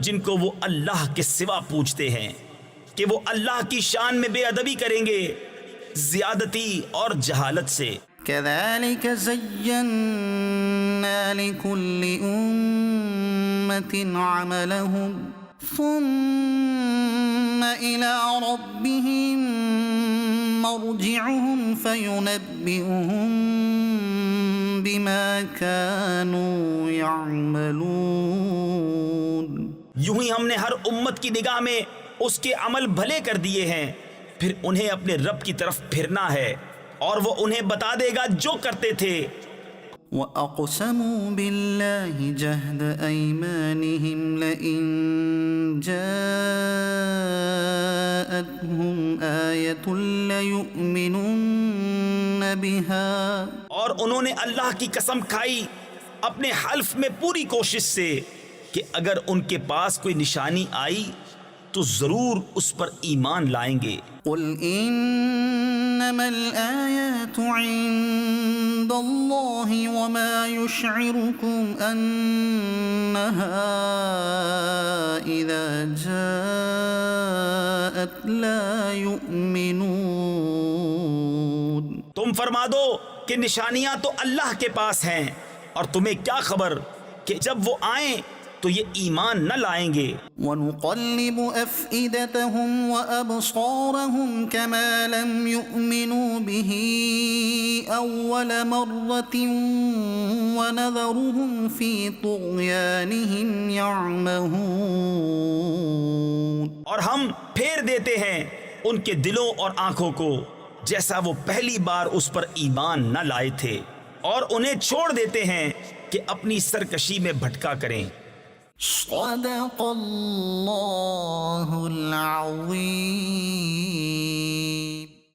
جن کو وہ اللہ کے سوا پوچھتے ہیں، کہ وہ اللہ کی شان میں بے ادبی کریں گے زیادتی اور جہالت سے۔ كَذَلِكَ زَيَّنَّا لِكُلِّ أُمَّةٍ عَمَلَهُمْ ثُمَّ إِلَى رَبِّهِمْ مَرْجِعُهُمْ فَيُنَبِّئُهُم بِمَا كَانُوا يَعْمَلُونَ۔ یوں ہی ہم نے ہر امت کی نگاہ میں اس کے عمل بھلے کر دیے ہیں، پھر انہیں اپنے رب کی طرف پھرنا ہے، اور وہ انہیں بتا دے گا جو کرتے تھے۔ وَأَقْسَمُوا بِاللَّهِ جَهْدَ أَيْمَانِهِمْ لَئِن جَاءَتْهُمْ آيَةٌ لَيُؤْمِنُنَّ بِهَا۔ اور انہوں نے اللہ کی قسم کھائی اپنے حلف میں پوری کوشش سے کہ اگر ان کے پاس کوئی نشانی آئی تو ضرور اس پر ایمان لائیں گے۔ قُلْ إِنَّمَا الْآيَاتُ عِندَ اللَّهِ وَمَا يُشْعِرُكُمْ أَنَّهَا إِذَا جَاءَتْ لَا يُؤْمِنُونَ۔ تم فرما دو کہ نشانیاں تو اللہ کے پاس ہیں، اور تمہیں کیا خبر کہ جب وہ آئیں تو یہ ایمان نہ لائیں گے۔ وَنُقَلِّبُ أَفْئِدَتَهُمْ وَأَبْصَارَهُمْ كَمَا لَمْ يُؤْمِنُوا بِهِ أَوَّلَ مَرَّةٍ وَنَذَرُهُمْ فِي طُغْيَانِهِمْ يَعْمَهُونَ۔ اور ہم پھیر دیتے ہیں ان کے دلوں اور آنکھوں کو جیسا وہ پہلی بار اس پر ایمان نہ لائے تھے، اور انہیں چھوڑ دیتے ہیں کہ اپنی سرکشی میں بھٹکا کریں۔ صدق اللہ العظیم۔